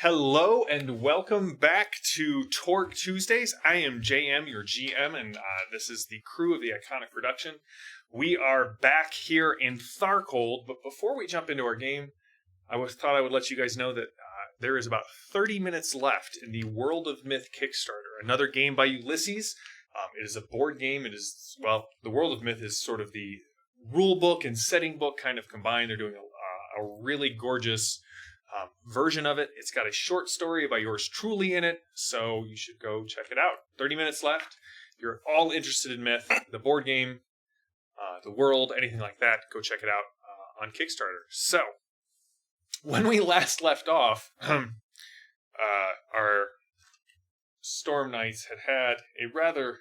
Hello and welcome back to Torg Tuesdays. I am JM, your GM, and this is the crew of the Iconic production. We are back here in Tharkhold, but before we jump into our game, thought I would let you guys know that there is about 30 minutes left in the World of Myth Kickstarter, another game by Ulisses. It is a board game. The World of Myth is sort of the rule book and setting book kind of combined. They're doing a really gorgeous version of it. It's got a short story by yours truly in it, so you should go check it out. 30 minutes left. If you're all interested in Myth, the board game, the world, anything like that, go check it out on Kickstarter. So, when we last left off, our Storm Knights had a rather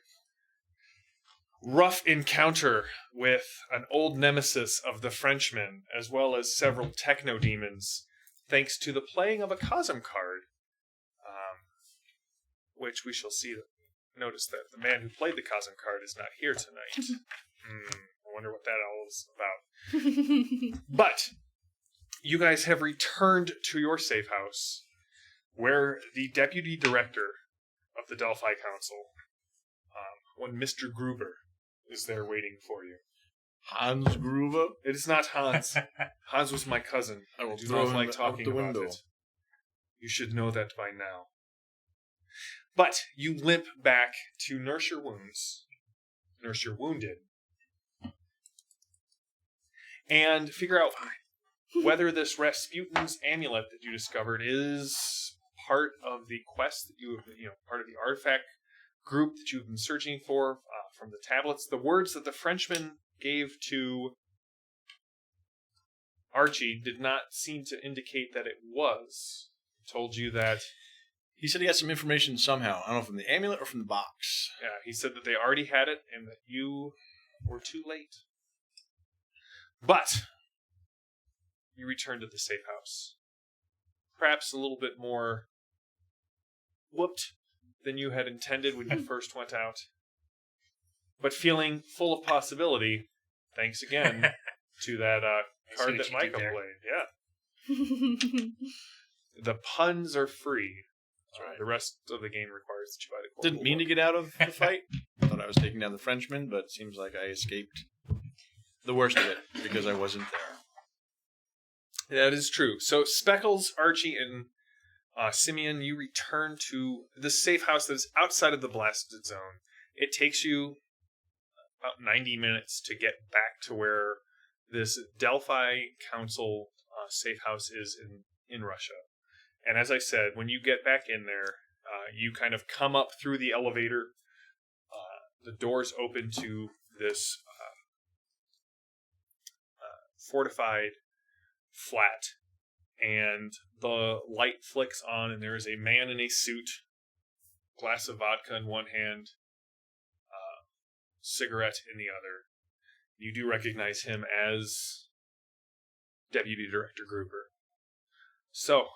rough encounter with an old nemesis of the Frenchmen, as well as several techno-demons, thanks to the playing of a Cosm card, which we shall see. Notice that the man who played the Cosm card is not here tonight. I wonder what that all is about. But you guys have returned to your safe house, where the deputy director of the Delphi Council, one Mr. Gruber, is there waiting for you. Hans Gruber? It is not Hans. Hans was my cousin. I will do throw not him like out talking the about window. it. You should know that by now. But you limp back to nurse your wounds, nurse your wounded, and figure out whether this Rasputin's amulet that you discovered is part of the quest that you have, part of the artifact group that you've been searching for from the tablets. The words that the Frenchman gave to Archie did not seem to indicate that it was. Told you that... He said he had some information somehow. I don't know, from the amulet or from the box. Yeah, he said that they already had it and that you were too late. But you returned to the safe house. Perhaps a little bit more whooped than you had intended when you first went out. But feeling full of possibility, thanks again to that card that Micah played. Yeah. The puns are free. That's right. The rest of the game requires that you buy the core. Didn't mean to get out of the fight. Thought I was taking down the Frenchman, but it seems like I escaped the worst of it because I wasn't there. That is true. So Speckles, Archie, and Simian, you return to the safe house that is outside of the blasted zone. It takes you about 90 minutes to get back to where this Delphi Council safe house is in Russia. And as I said, when you get back in there, you kind of come up through the elevator. The doors open to this fortified flat, and the light flicks on, and there is a man in a suit, glass of vodka in one hand, cigarette in the other. You do recognize him as Deputy Director Gruber. So,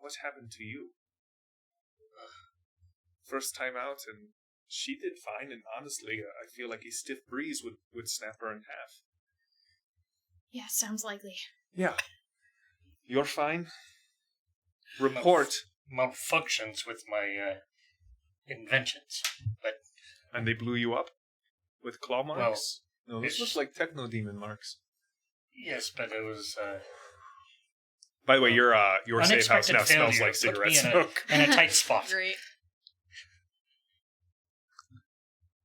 what happened to you? First time out, and she did fine, and honestly, I feel like a stiff breeze would snap her in half. Yeah, sounds likely. Yeah. You're fine? Report. Malfunctions with my inventions, but... And they blew you up? With claw marks? Well, no, this looks like techno-demon marks. Yes, but it was... By the way, your safe house now smells like put cigarette me smoke. in a tight spot. Great.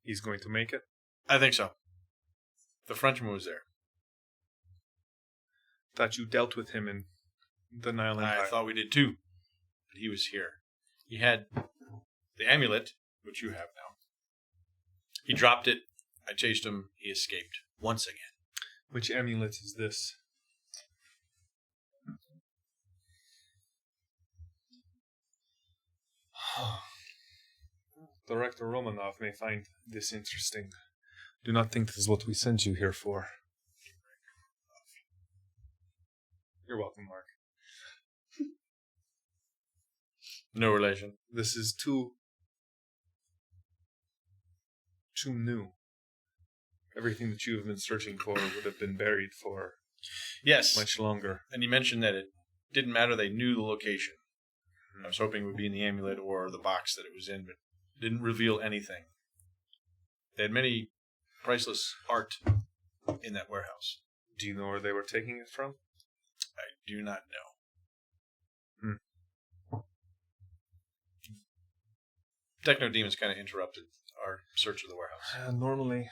He's going to make it? I think so. The Frenchman was there. Thought you dealt with him in the Nile Empire. I thought we did too. But he was here. He had the amulet, which you have now. He dropped it. I chased him. He escaped. Once again. Which amulet is this? Director Romanov may find this interesting. Do not think this is what we sent you here for. You're welcome, Mark. No relation. This is too new. Everything that you have been searching for would have been buried for Yes. much longer. And you mentioned that it didn't matter. They knew the location. I was hoping it would be in the amulet or the box that it was in, but didn't reveal anything. They had many priceless art in that warehouse. Do you know where they were taking it from? I do not know. Techno demons kind of interrupted our search of the warehouse. Normally,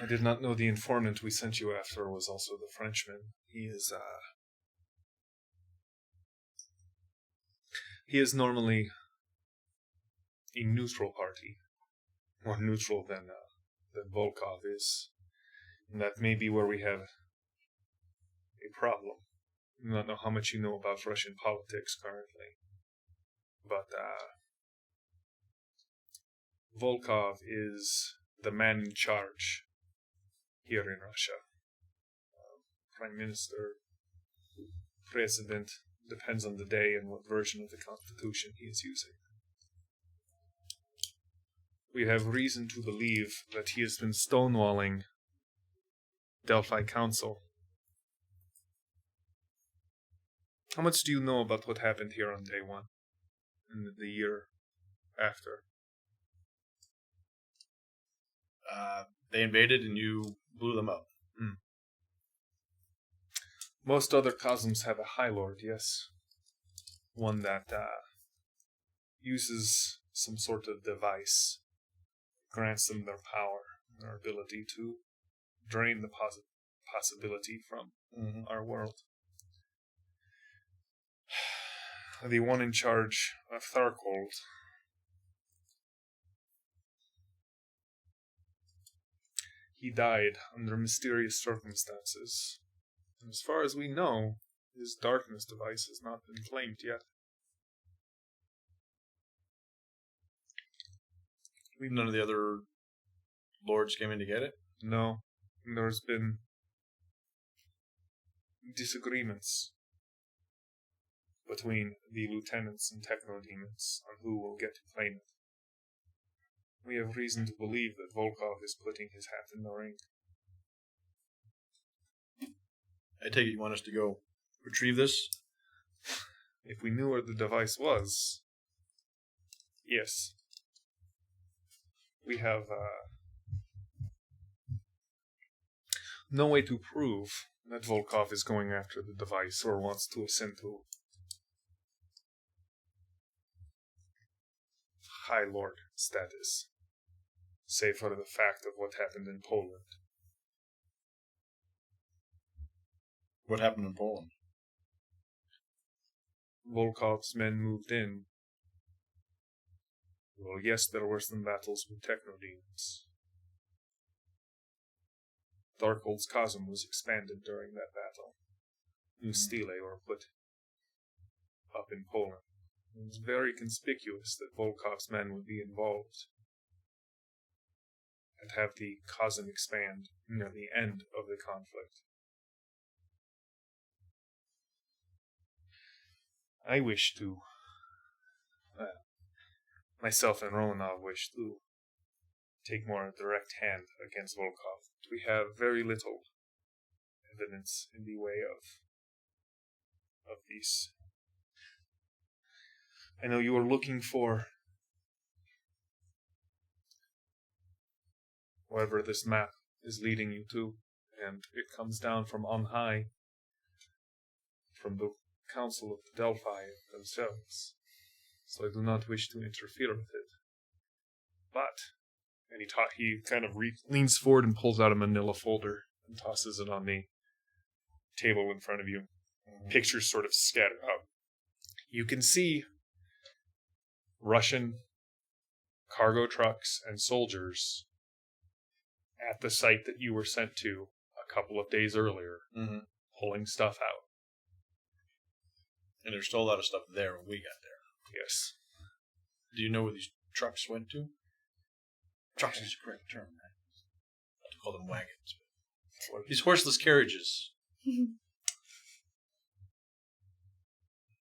I did not know the informant we sent you after was also the Frenchman. He is normally a neutral party, more neutral than Volkov is, and that may be where we have a problem. I do not know how much you know about Russian politics currently, but Volkov is the man in charge here in Russia. Prime Minister, President, depends on the day and what version of the Constitution he is using. We have reason to believe that he has been stonewalling Delphi Council. How much do you know about what happened here on day one and the year after? They invaded and you blew them up. Most other cosms have a High Lord, yes. One that uses some sort of device, grants them their power, their ability to drain the possibility from our world. The one in charge of Tharkhold, he died under mysterious circumstances. And as far as we know, his darkness device has not been claimed yet. None of the other lords came in to get it? No. There's been disagreements between the lieutenants and techno-demons on who will get to claim it. We have reason to believe that Volkov is putting his hat in the ring. I take it you want us to go retrieve this? If we knew where the device was, yes. We have no way to prove that Volkov is going after the device or wants to ascend to High Lord status, save for the fact of what happened in Poland. What happened in Poland? Volkov's men moved in. Well, yes, there were some battles with techno-demons. Tharkhold's cosm was expanded during that battle. New stele were put up in Poland. It was very conspicuous that Volkov's men would be involved and have the cosm expand near the end of the conflict. I wish to, myself and Romanov wish to take more direct hand against Volkov. We have very little evidence in the way of these. I know you are looking for wherever this map is leading you to, and it comes down from on high, from the Council of the Delphi themselves. So I do not wish to interfere with it. But, and he kind of leans forward and pulls out a manila folder and tosses it on the table in front of you. Pictures sort of scatter out. You can see Russian cargo trucks and soldiers at the site that you were sent to a couple of days earlier, pulling stuff out. And there's still a lot of stuff there when we got there. Yes. Do you know where these trucks went to? Trucks is the correct term, right? Not to call them wagons. These horseless carriages. Do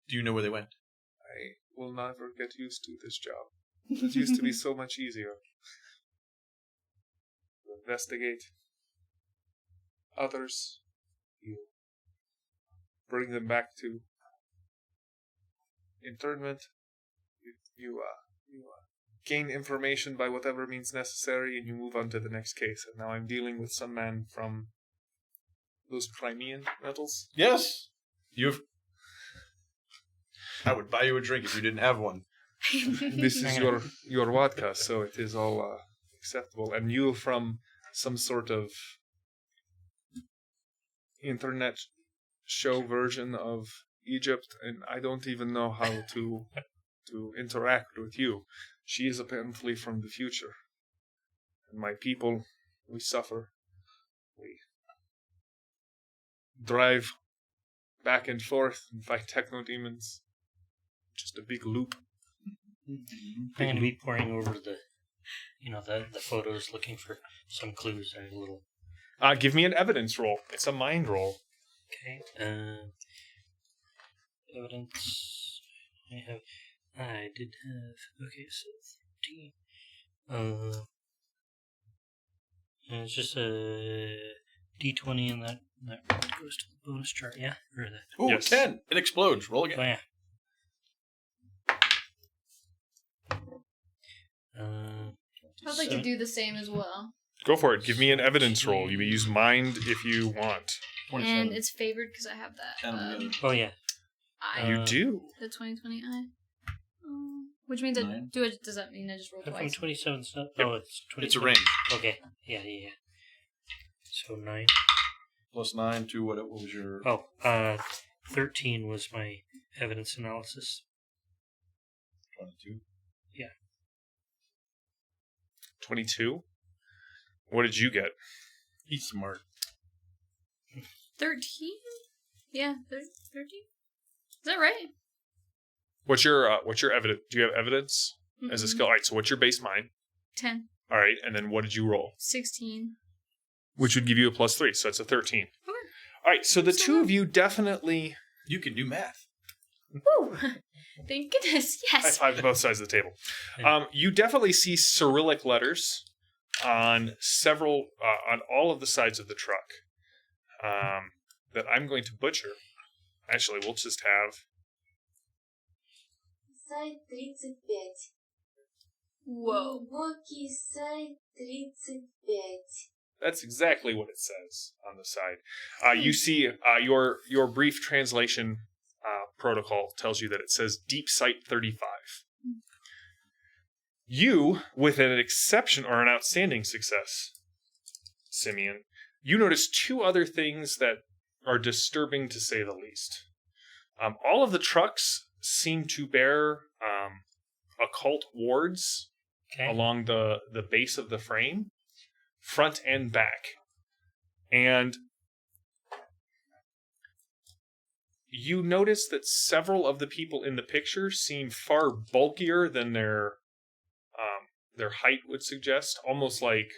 you know where they went? I will never get used to this job. It used to be so much easier. You investigate others. You bring them back to internment. You gain information by whatever means necessary, and you move on to the next case. And now I'm dealing with some man from those Crimean metals. Yes. I would buy you a drink if you didn't have one. This is your vodka, so it is all acceptable. And you from some sort of internet show version of Egypt, and I don't even know how to interact with you. She is apparently from the future. And my people, we suffer. We drive back and forth and fight techno demons. Just a big loop. I'm going to be poring over the photos, looking for some clues and a little. Give me an evidence roll. It's a mind roll. Okay. Evidence. I did have. Okay, so 13. And it's just a D20, and that goes to the bonus chart. Yeah, or the. Ooh, Yes. 10. It explodes. Roll again. Oh yeah. I'd like to do the same as well. Go for it. Give me an evidence roll. You may use mind if you want. 27. And it's favored because I have that. 10 on the other. Oh yeah. You do. The 2020 eye. Which means Nine. does that mean I just roll From twice? 27 stuff. Yep. Oh, it's 20. It's a range. Okay. Yeah. So 9. Plus 9 to what was your... Oh, 13 was my evidence analysis. 22. 22. What did you get? He's smart. 13? Yeah, 13? Is that right? What's your evidence? Do you have evidence as a Mm-mm. skill? All right. So what's your base mind? 10. All right, and then what did you roll? 16. Which would give you a +3, so that's a 13. Okay. All right. So the two of you definitely You can do math. Woo! Thank goodness, high yes. five both sides of the table. You definitely see Cyrillic letters on on all of the sides of the truck that I'm going to butcher. Actually, we'll just have. Сайт 35. Whoa. Глубокий сайт 35. That's exactly what it says on the side. You see your brief translation protocol tells you that it says Deep Sight 35. You, with an exception or an outstanding success, Simian, you notice two other things that are disturbing to say the least. All of the trucks seem to bear occult wards Okay. along the base of the frame, front and back. And you notice that several of the people in the picture seem far bulkier than their height would suggest, almost like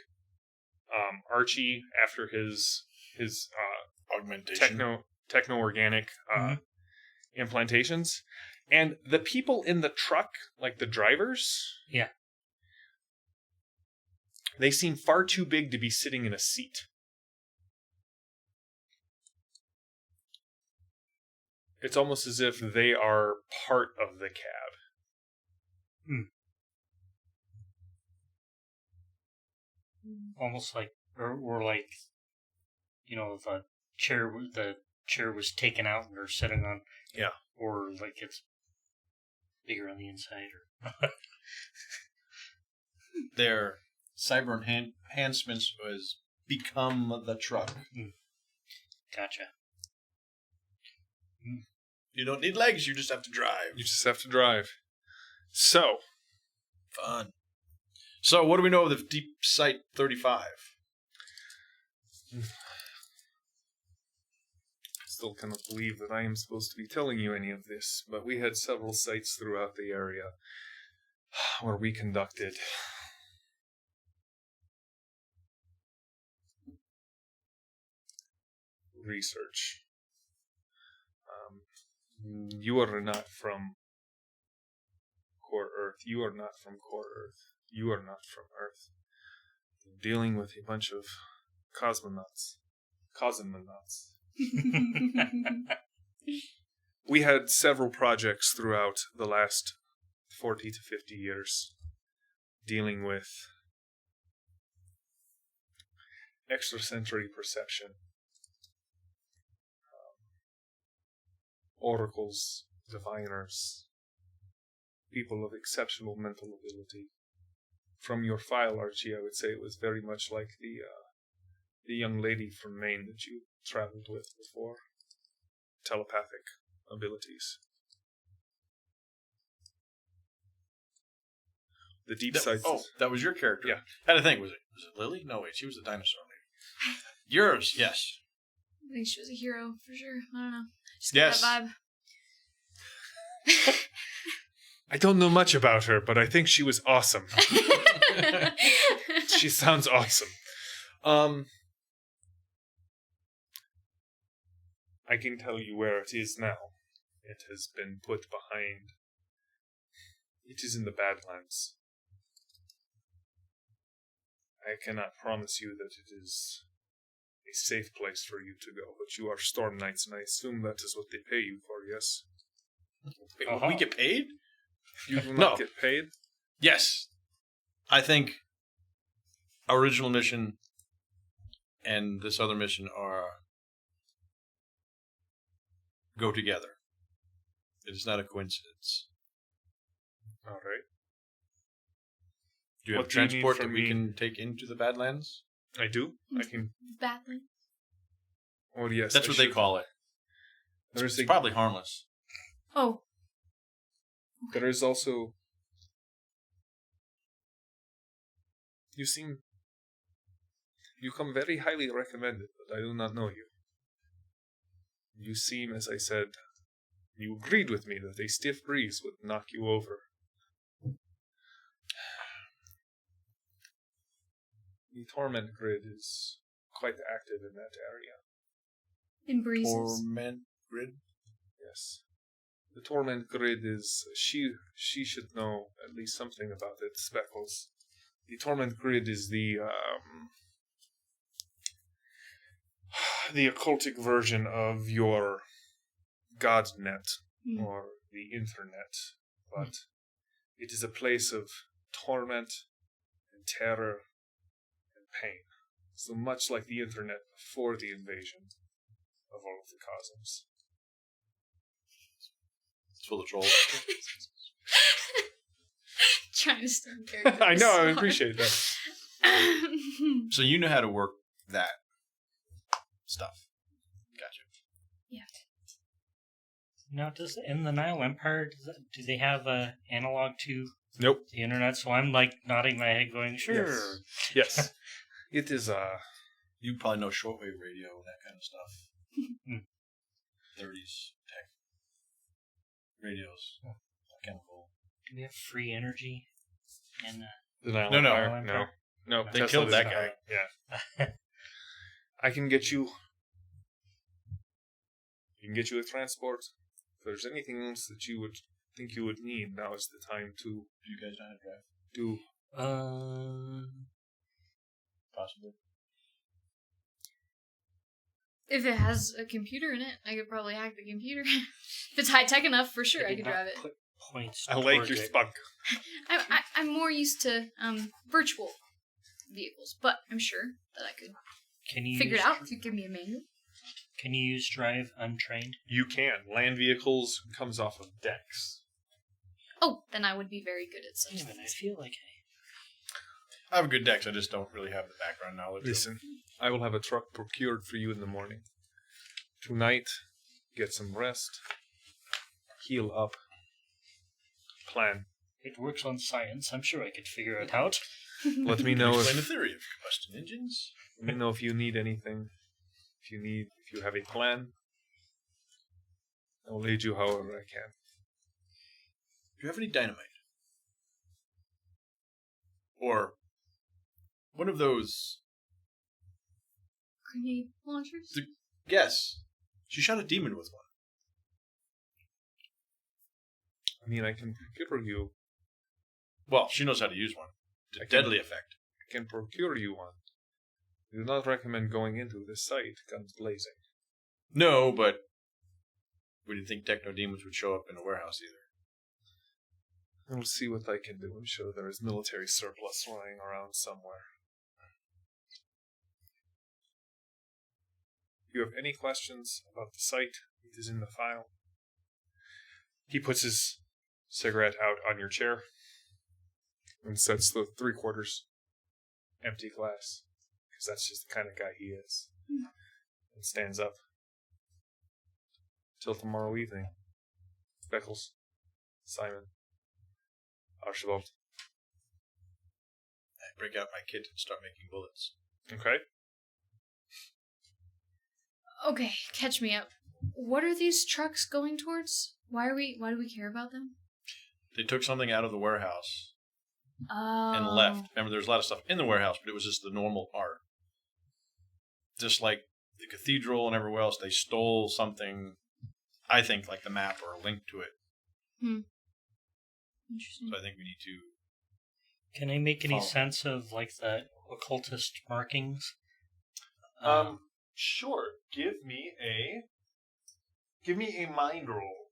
Archie after his Augmentation. techno-organic implantations. And the people in the truck, like the drivers, Yeah. they seem far too big to be sitting in a seat. It's almost as if they are part of the cab. Almost like, or like, the chair was taken out and they're sitting on. Yeah. Or like it's bigger on the inside. Or Their cyber enhancements was become the truck. Gotcha. You don't need legs, you just have to drive. You just have to drive. So, Fun. So, what do we know of the Deep Sight 35? still cannot believe that I am supposed to be telling you any of this, but we had several sites throughout the area where we conducted research. You are not from Core Earth. You are not from Core Earth. You are not from Earth. You're dealing with a bunch of cosmonauts. We had several projects throughout the last 40 to 50 years dealing with extrasensory perception, oracles, diviners, people of exceptional mental ability. From your file, Archie, I would say it was very much like the young lady from Maine that you traveled with before. Telepathic abilities. The deep sights. Oh, that was your character. Yeah. Had to think, was it Lily? No, wait, she was the dinosaur lady. Yours, yes. I think she was a hero for sure. I don't know. Just Yes. get that vibe. I don't know much about her, but I think she was awesome. She sounds awesome. I can tell you where it is now. It has been put behind. It is in the Badlands. I cannot promise you that it is a safe place for you to go, but you are Storm Knights, and I assume that is what they pay you for, yes? Wait, we get paid? You do No. not get paid? Yes. I think our original mission and this other mission go together. It is not a coincidence. All right. Do you have What do you need transport from that we me? can take into the Badlands? I do. I can. Badly. Oh yes, That's I what they should. call it. There's It's probably harmless. Oh. There is also. You come very highly recommended, but I do not know you. You seem, as I said, you agreed with me that a stiff breeze would knock you over. The Torment Grid is quite active in that area. In breezes. Torment Grid? Yes. The Torment Grid is... She should know at least something about it, Speckles. The Torment Grid is the occultic version of your God Net, or the Internet. But it is a place of torment and terror and pain. So much like the Internet before the invasion of all of the cosmos. It's full of trolls. Trying to stay in character. I know, I Sorry. appreciate that. So you know how to work that stuff. Gotcha. Now, in the Nile Empire, do they have a analog to Nope. the internet? So I'm like nodding my head, going, "Sure." Yes. It is You probably know shortwave radio and that kind of stuff. 30s tech radios, chemical. Do we have free energy? And the Nile No. Empire. No. They Tesla killed does that not. guy. Yeah. I can get you a transport. If there's anything else that you would think you would need, now is the time to Do you guys know how to drive? do. Possibly. If it has a computer in it, I could probably hack the computer. If it's high tech enough, for sure, I could drive it. Put points. I like towards your it. spunk. I'm more used to virtual vehicles, but I'm sure that I could Can you figure it use out if you give me a manual. Can you use drive untrained? You can. Land vehicles comes off of decks. Oh, then I would be very good at such Wait a minute, I things. feel like I have a good dex, I just don't really have the background knowledge. Listen, I will have a truck procured for you in the morning. Tonight, get some rest. Heal up. Plan. it works on science. I'm sure I could figure it out. Let me Can know you if explain the theory of combustion engines. Let me know if you need anything. If you have a plan, I'll lead you however I can. Do you have any dynamite? Or one of those... Grenade launchers? Yes. She shot a demon with one. I mean, I can procure you. Well, she knows how to use one. To I can- deadly effect. I can procure you one. I do not recommend going into this site guns blazing. No, but We didn't think techno demons would show up in a warehouse either. We'll see what I can do. I'm sure there is military surplus lying around somewhere. If you have any questions about the site, it is in the file. He puts his cigarette out on your chair and sets the 3/4 empty glass, because that's just the kind of guy he is. And stands up. Till tomorrow evening. Beckles, Simon, Archibald. I break out my kit and start making bullets. Okay. Okay, catch me up. What are these trucks going towards? Why do we care about them? They took something out of the warehouse Oh. and left. Remember, there's a lot of stuff in the warehouse, but it was just the normal art. Just like the cathedral and everywhere else, they stole something, I think, like the map or a link to it. Interesting. So I think we need to... Can I make any Follow. sense of like the occultist markings? Sure. Give me a mind roll.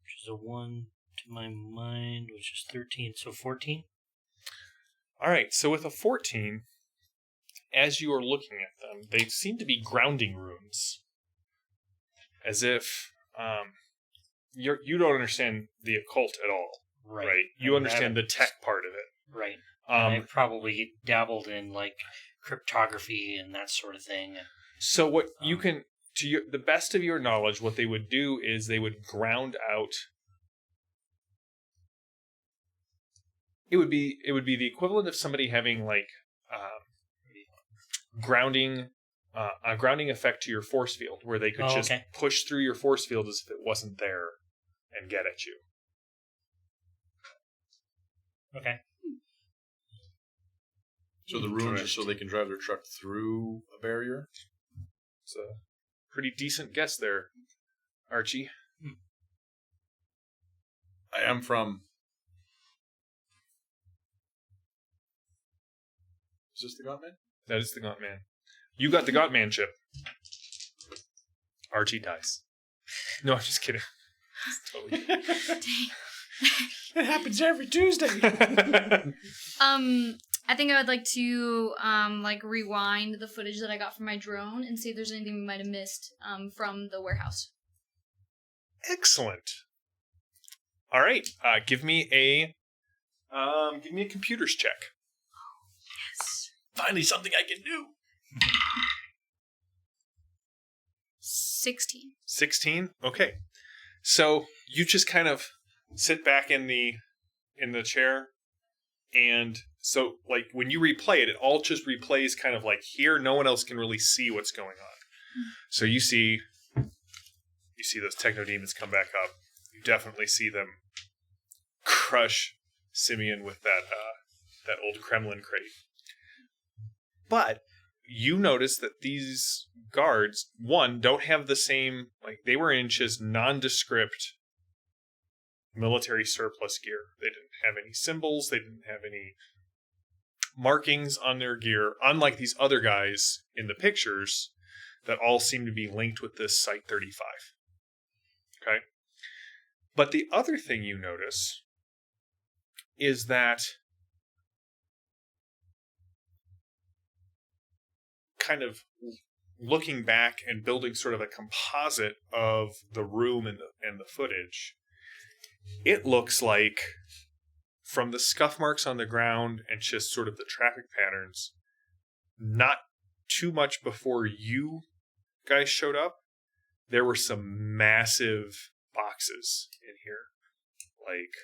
Which is a 1 to my mind, which is 13, so 14. All right. So with a 14, as you are looking at them, they seem to be grounding runes, as if you don't understand the occult at all, right? You And understand the tech part of it, Right. And I've probably dabbled in like cryptography and that sort of thing. So what you can, to the best of your knowledge, what they would do is they would ground out. It would be the equivalent of somebody having like grounding, a grounding effect to your force field, where they could just push through your force field as if it wasn't there and get at you. Okay. So the runes are so they can drive their truck through a barrier? It's a pretty decent guess there, Archie. I am from... Is this the Gauntman? That is the Gauntman. You got the Gauntman chip. Archie dies. No, I'm just kidding. Totally. It happens every Tuesday. I think I would like to rewind the footage that I got from my drone and see if there's anything we might have missed from the warehouse. Excellent. All right, give me a computers check. Yes. Finally, something I can do. 16. 16. Okay, so you just kind of sit back in the chair, and so like when you replay it, it all just replays kind of like here. No one else can really see what's going on. So you see those techno demons come back up. You definitely see them crush Simian with that old Kremlin crate. But you notice that these guards, one, don't have the same, like they were in just nondescript military surplus gear. They didn't have any symbols. They didn't have any markings on their gear, unlike these other guys in the pictures that all seem to be linked with this Site-35. Okay? But the other thing you notice is that kind of looking back and building sort of a composite of the room and the footage, it looks like from the scuff marks on the ground and just sort of the traffic patterns, not too much before you guys showed up, there were some massive boxes in here. Like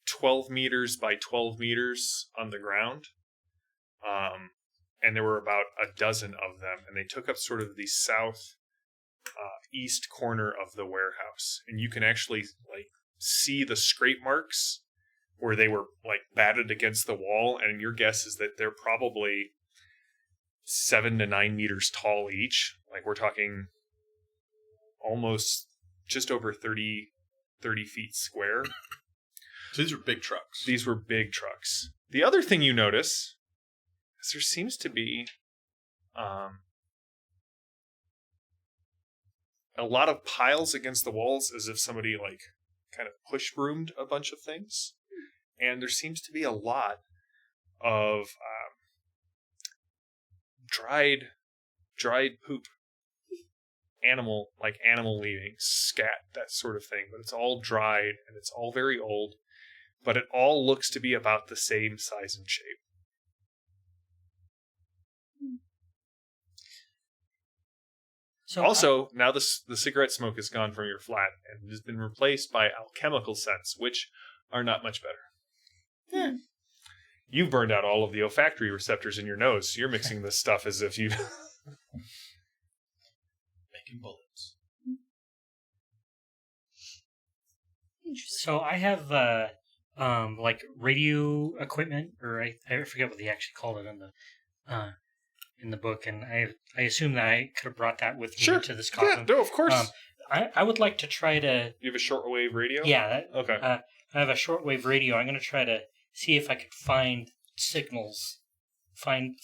12 meters by 12 meters on the ground. And there were about a dozen of them. And they took up sort of the east corner of the warehouse. And you can actually like see the scrape marks where they were like batted against the wall. And your guess is that they're probably 7 to 9 meters tall each. Like we're talking almost just over 30 feet square. So these are big trucks. These were big trucks. The other thing you notice is there seems to be a lot of piles against the walls, as if somebody like kind of push broomed a bunch of things. And there seems to be a lot of dried poop, animal leavings, scat, that sort of thing. But it's all dried and it's all very old. But it all looks to be about the same size and shape. So Also, now the cigarette smoke is gone from your flat and has been replaced by alchemical scents, which are not much better. Hmm. You've burned out all of the olfactory receptors in your nose, so you're mixing this stuff as if you... Making bullets. Interesting. So I have like radio equipment, or I forget what they actually called it in the book, and I assume that I could have brought that with me to this Yeah, coffin. no, of course. I would like to try to. You have a shortwave radio? Yeah. Okay. I have a shortwave radio. I'm going to try to see if I could find signals, find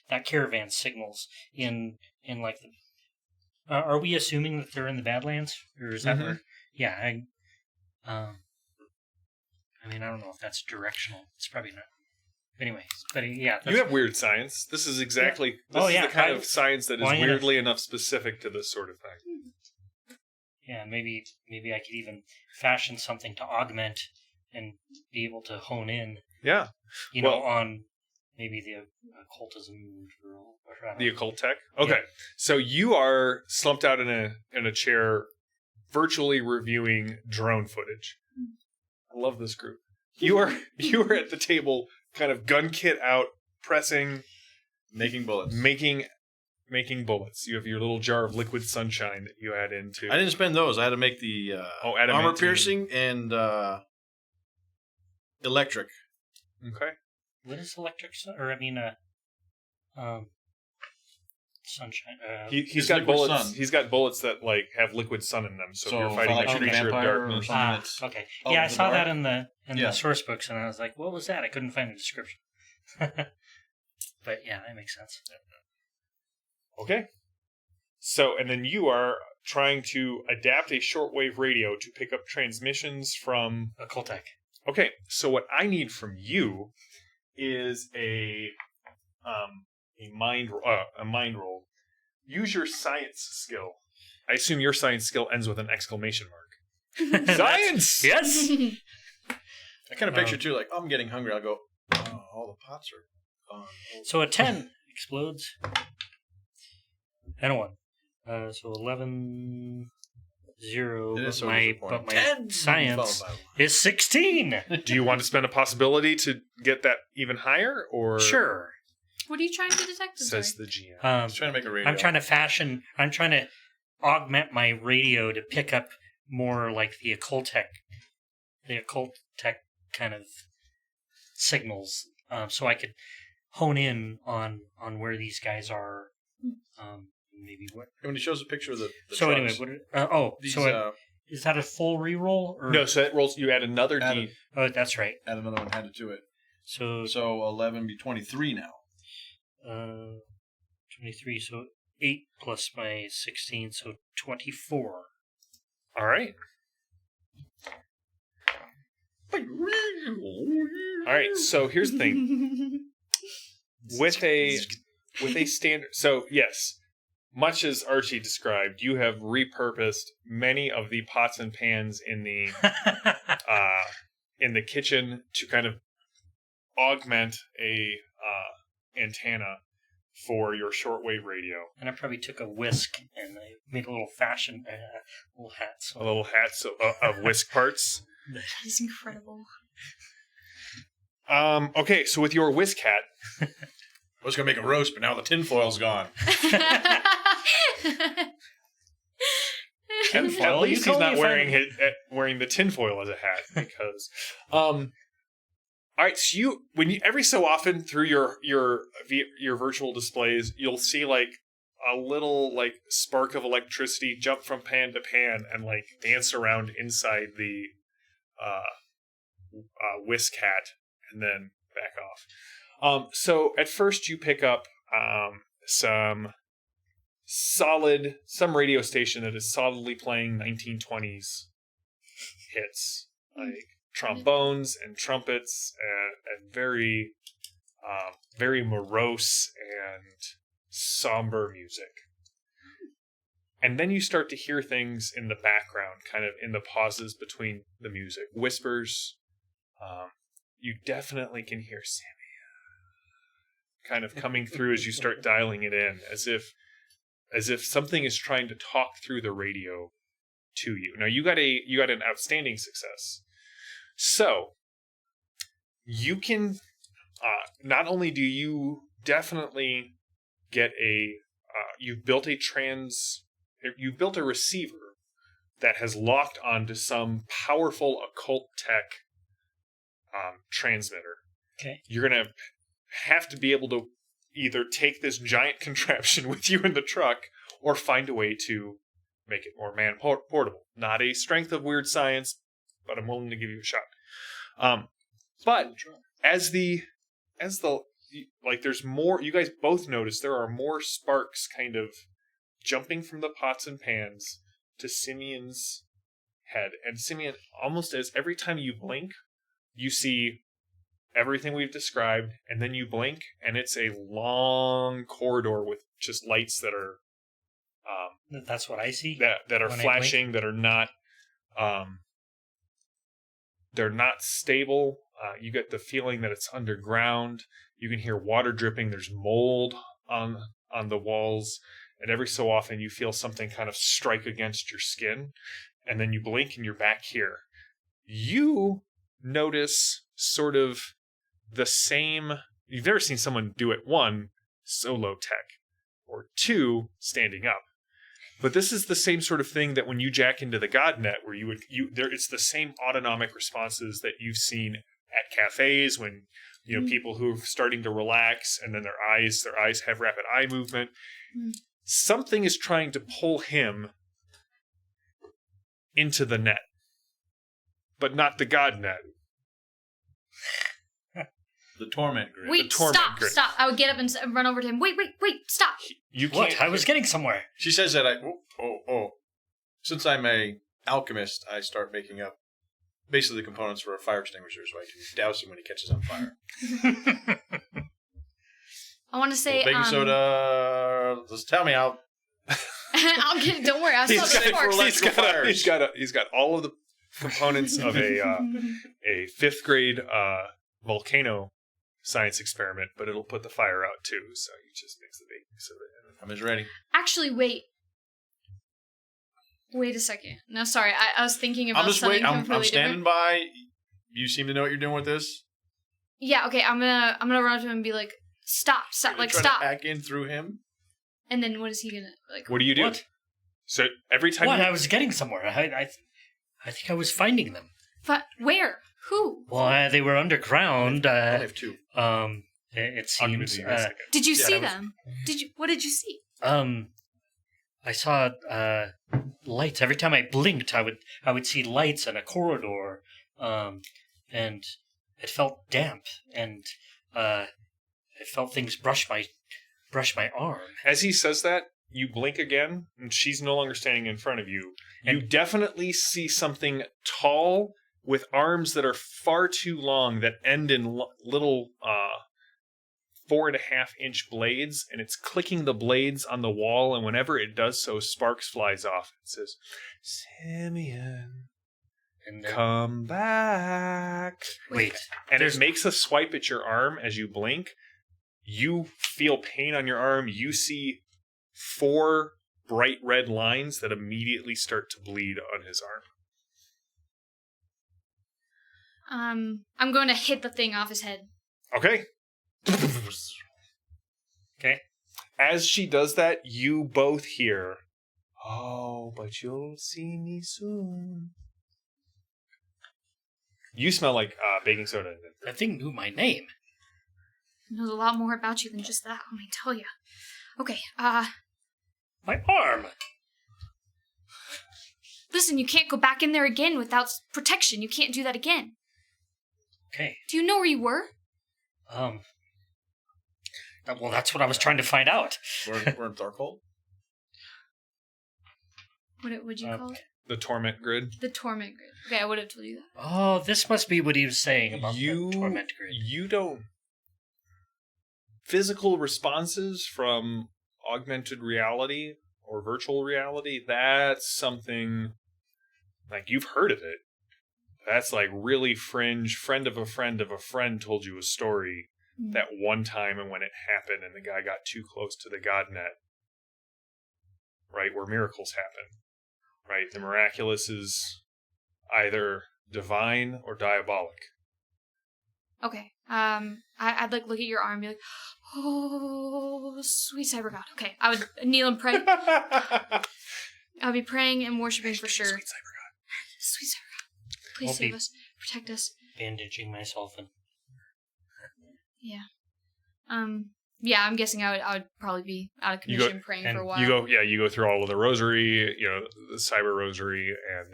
that caravan signals in like the. Are we assuming that they're in the Badlands, or is that where? Yeah. I mean, I don't know if that's directional. It's probably not. Anyways, but yeah. You have weird science. This is exactly... This is the kind of science that is weirdly enough specific to this sort of thing. Yeah, maybe I could even fashion something to augment and be able to hone in. Yeah. On maybe the occultism or the occult tech. Okay, yeah. So you are slumped out in a chair, virtually reviewing drone footage. I love this group. You are at the table, kind of gun kit out, pressing, making bullets, making bullets. You have your little jar of liquid sunshine that you add into. I didn't spend those. I had to make the armor piercing and electric. Okay. What is electric? Sunshine. He's got bullets. Sun. He's got bullets that like have liquid sun in them. So if you're fighting a creature of darkness. Okay. Yeah, I saw that in the source books, and I was like, "What was that?" I couldn't find a description. But yeah, that makes sense. Okay. So, and then you are trying to adapt a shortwave radio to pick up transmissions from occult tech. Okay. So what I need from you is a mind roll. Use your science skill. I assume your science skill ends with an exclamation mark. Science! Yes! I kind of picture too, like, I'm getting hungry. I'll go, all the pots are gone. So a 10 explodes. And a 1. So 11, 0. But my science is 16. Do you want to spend a possibility to get that even higher? Or sure. What are you trying to detect? Says the GM. I'm trying to make a radio. I'm trying to augment my radio to pick up more like the occult tech kind of signals, so I could hone in on where these guys are. Maybe what when he shows a picture of the so trucks, anyway, is that a full reroll? Or? No, so that rolls. You add another D. Oh, that's right. Add another one added to it. So 11 be 23 now. 23. So 8 plus my 16, so 24. All right. All right. So here's the thing. With a standard. So yes, much as Archie described, you have repurposed many of the pots and pans in the kitchen to kind of augment a antenna for your shortwave radio. And I probably took a whisk and I made a little fashion little hats. A little hats of whisk parts. That is incredible. Okay, so with your whisk hat, I was gonna make a roast, but now the tinfoil's gone. At least he's not wearing the tinfoil as a hat because. All right, so every so often through your virtual displays, you'll see like a little like spark of electricity jump from pan to pan and like dance around inside the whisk hat and then back off. So at first you pick up some radio station that is solidly playing 1920s hits, like trombones and trumpets and very morose and somber music. And then you start to hear things in the background, kind of in the pauses between the music. Whispers. You definitely can hear Simian kind of coming through as you start dialing it in, as if something is trying to talk through the radio to you. Now you got an outstanding success. So you can not only do you definitely get you've built a receiver that has locked onto some powerful occult tech transmitter. Okay. You're going to have to be able to either take this giant contraption with you in the truck or find a way to make it more man-portable. Not a strength of weird science, but I'm willing to give you a shot. But as there's more, you guys both notice there are more sparks kind of jumping from the pots and pans to Simian's head. And Simian, almost as every time you blink, you see everything we've described, and then you blink, and it's a long corridor with just lights that are that's what I see. That are flashing, that are not they're not stable. You get the feeling that it's underground. You can hear water dripping. There's mold on the walls, and every so often you feel something kind of strike against your skin, and then you blink and you're back here. You notice sort of the same. You've never seen someone do it, one, solo tech, or two, standing up. But this is the same sort of thing that when you jack into the GodNet, where it's the same autonomic responses that you've seen at cafes when people who are starting to relax, and then their eyes have rapid eye movement. Something is trying to pull him into the net, but not the GodNet. The Torment Grid. Wait, Grid. Stop. I would get up and run over to him. Wait, stop. You can't. What? I was getting somewhere. She says that since I'm a alchemist, I start making up basically the components for a fire extinguisher so I can douse him when he catches on fire. I want to say baking soda. Just tell me, I'll get it. Don't worry. I'll stop the forks. He's got all of the components of a fifth grade volcano science experiment, but it'll put the fire out too. So you just mix the baking soda in. I'm as ready. Actually, wait a second. No, sorry. I was thinking about I'm just something waiting. completely I'm standing different. by. You seem to know what you're doing with this. Yeah. Okay. I'm gonna run up to him and be like, stop, Try stop. to hack in through him. And then what is he gonna like? What do you do? What? So every time I was getting somewhere. I think I was finding them. But where? Who? Well, they were underground. I have two. It I'll give it seems. to you in a second. Did you see them? What did you see? I saw lights. Every time I blinked, I would see lights in a corridor, and it felt damp, and I felt things brush my arm. As he says that, you blink again, and she's no longer standing in front of you. You definitely see something tall with arms that are far too long that end in little 4.5-inch blades, and it's clicking the blades on the wall, and whenever it does so, sparks flies off. It says, Simian, come back. Wait. And it makes a swipe at your arm as you blink. You feel pain on your arm. You see 4 bright red lines that immediately start to bleed on his arm. I'm going to hit the thing off his head. Okay. Okay. As she does that, you both hear, "Oh, but you'll see me soon." You smell like baking soda. That thing knew my name. It knows a lot more about you than just that, let me tell you. Okay, My arm! Listen, you can't go back in there again without protection. You can't do that again. Okay. Do you know where you were? Well, that's what I was trying to find out. We're in Tharkhold? What would you call it? The Torment Grid. The Torment Grid. Okay, I would have told you that. Oh, this must be what he was saying about the Torment Grid. You don't... Physical responses from augmented reality or virtual reality, that's something... Like, you've heard of it. That's like really fringe. Friend of a friend of a friend told you a story that one time and when it happened and the guy got too close to the God Net. Right? Where miracles happen. Right? The miraculous is either divine or diabolic. Okay. I'd like look at your arm and be like, oh, sweet cyber god. Okay. I would kneel and pray. I'll be praying and worshiping for sure. Sweet cyber god. Sweet cyber god. Please save us. Protect us. Bandaging myself and... Yeah. Yeah, I'm guessing I would probably be out of commission praying for a while. You go through all of the rosary, the cyber rosary and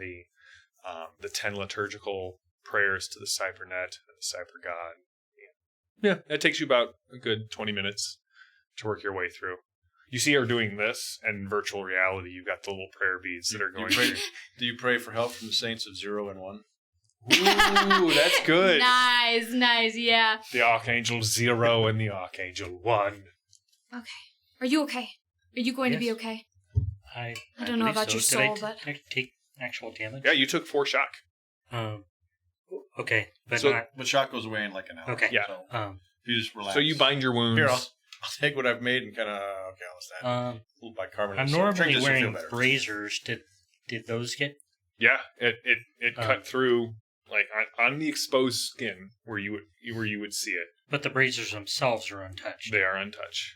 the 10 liturgical prayers to the cyber net and the cyber god. Yeah, that takes you about a good 20 minutes to work your way through. You see her doing this, and virtual reality, you've got the little prayer beads that are going through. Do you pray for help from the saints of 0 and 1? Ooh, that's good. Nice, yeah. The Archangel 0 and the Archangel 1. Okay. Are you okay? Are you going to be okay? I don't know about your soul, but... Did I take actual damage? Yeah, you took 4 shock. Okay, but so, not... But shock goes away in like an hour. Okay. Yeah. So you just relax. So you bind your wounds. Here, I'll take what I've made and kind of... Okay, what's that? A little bicarbonate. I'm normally wearing braziers. Did those get... Yeah, it cut through... Like on the exposed skin where you would see it. But the braziers themselves are untouched. They are untouched.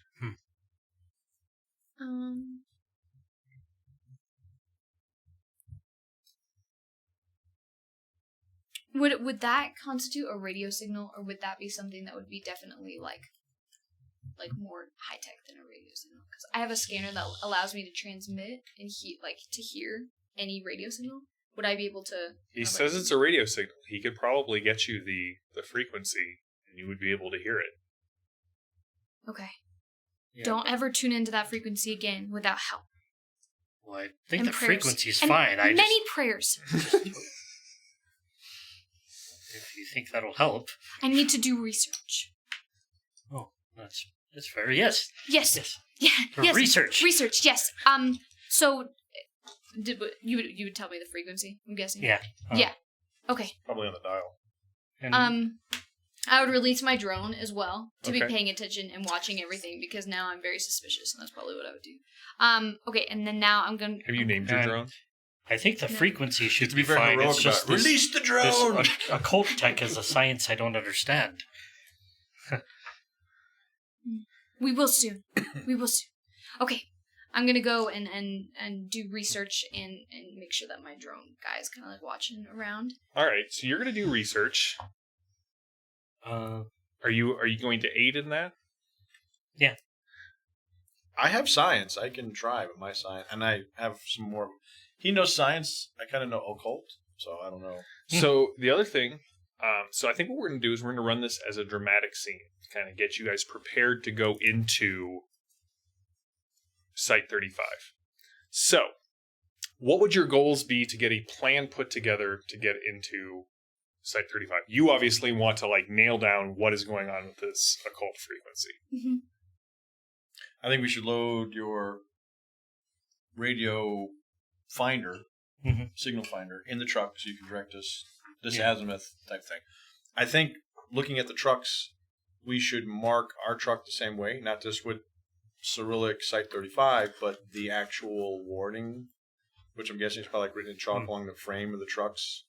Would that constitute a radio signal, or would that be something that would be definitely like more high tech than a radio signal? Because I have a scanner that allows me to transmit and to hear any radio signal. Would I be able to... He says it's a radio signal. He could probably get you the frequency, and you would be able to hear it. Okay. Yeah. Don't ever tune into that frequency again without help. Well, I think And the prayers. frequency's And fine. many prayers. If you think that'll help. I need to do research. Oh, that's fair. Yes. Yes. Yeah. Yes. Research. Research. Yes. So... you would tell me the frequency, I'm guessing? Yeah. Yeah. Okay. Probably on the dial. And I would release my drone as well to be Okay. paying attention and watching everything because now I'm very suspicious and that's probably what I would do. Okay, and then now I'm going to... Have you named your drone? I think the frequency should To be be very fine. heroic It's just about it. Release the drone! This occult tech is a science I don't understand. We will soon. We will soon. Okay. I'm going to go and do research and make sure that my drone guy is kind of like watching around. All right, so you're going to do research. Are you going to aid in that? Yeah. I have science. I can try with my science. And I have some more. He knows science. I kind of know occult. So I don't know. So the other thing, so I think what we're going to do is we're going to run this as a dramatic scene to kind of get you guys prepared to go into Site 35. So, what would your goals be to get a plan put together to get into Site 35? You obviously want to nail down what is going on with this occult frequency. Mm-hmm. I think we should load your radio finder, signal finder, in the truck so you can direct us this azimuth type thing. I think looking at the trucks, we should mark our truck the same way, not just with Cyrillic Site 35, but the actual warning, which I'm guessing is probably written in chalk along the frame of the trucks,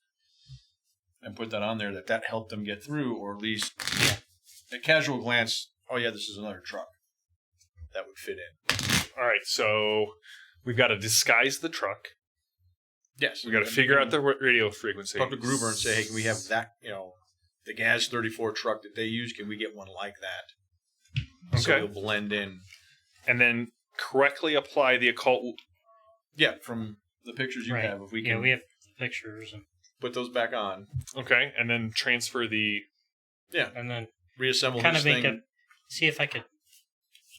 and put that on there that helped them get through, or at least a casual glance, oh yeah, this is another truck that would fit in. All right, so we've got to disguise the truck. Yes. We've got to figure out the radio frequency. Talk to Gruber and say, hey, can we have that, the Gas 34 truck that they use, can we get one like that? Okay. So it'll blend in. And then correctly apply the occult. Yeah, from the pictures you have, if we can we have pictures and put those back on. Okay, and then transfer the. Yeah, and then reassemble kind this of make thing. see if I could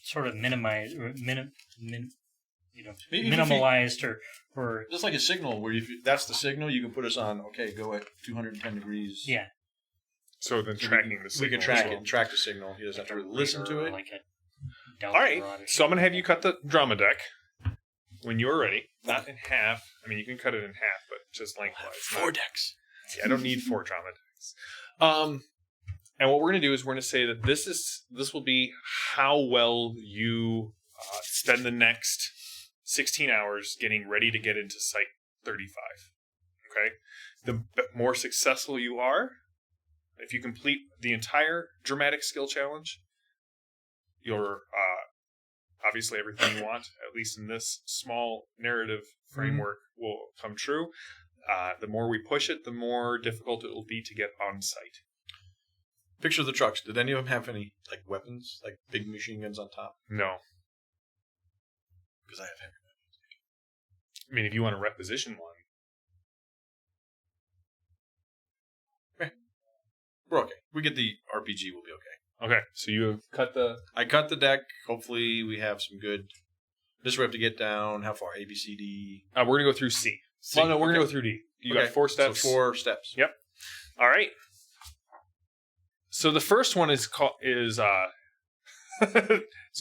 sort of minimize or Maybe minimalized or just like a signal where if that's the signel, you can put us on. Okay, go at 210 degrees. yeah. So then tracking the signal. We can track the signal. He doesn't have to really listen to it. Like All right, so I'm going to have you cut the drama deck when you're ready. Not in half. I mean, you can cut it in half, but just lengthwise. 4 decks. Yeah, I don't need 4 drama decks. And what we're going to do is we're going to say that this will be how well you spend the next 16 hours getting ready to get into Site 35. Okay? The more successful you are, if you complete the entire dramatic skill challenge, you're obviously everything you want, at least in this small narrative framework, will come true. The more we push it, the more difficult it will be to get on site. Picture the trucks. Did any of them have any like weapons, like big machine guns on top? No. Because I have heavy weapons. I mean, if you want to reposition one. We're okay. We get the RPG, we'll be okay. Okay, so you have cut the... I cut the deck. Hopefully we have some good... This we have to get down. How far? A, B, C, D? we're going to go through C. Well, no, we're going to go through D. You got 4 steps. So 4 steps. Yep. All right. So the first one is it's a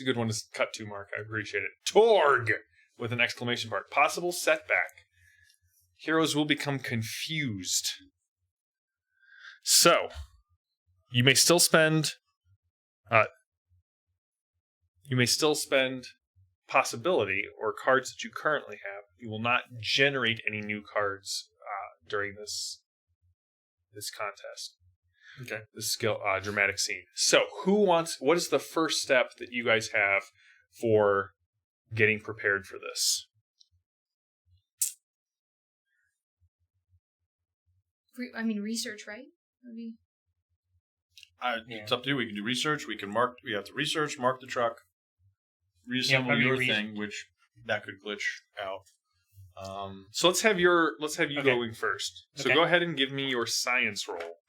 good one to cut to, Mark. I appreciate it. Torg! With an exclamation mark. Possible setback. Heroes will become confused. So, you may still spend possibility or cards that you currently have. You will not generate any new cards during this contest. Okay. This skill dramatic scene. So, what is the first step that you guys have for getting prepared for this? Research, right? Maybe. It's up to you. We can do research. We have to research, mark the truck, reassemble your thing, which that could glitch out. So let's have you going first. So Okay. go ahead and give me your science roll.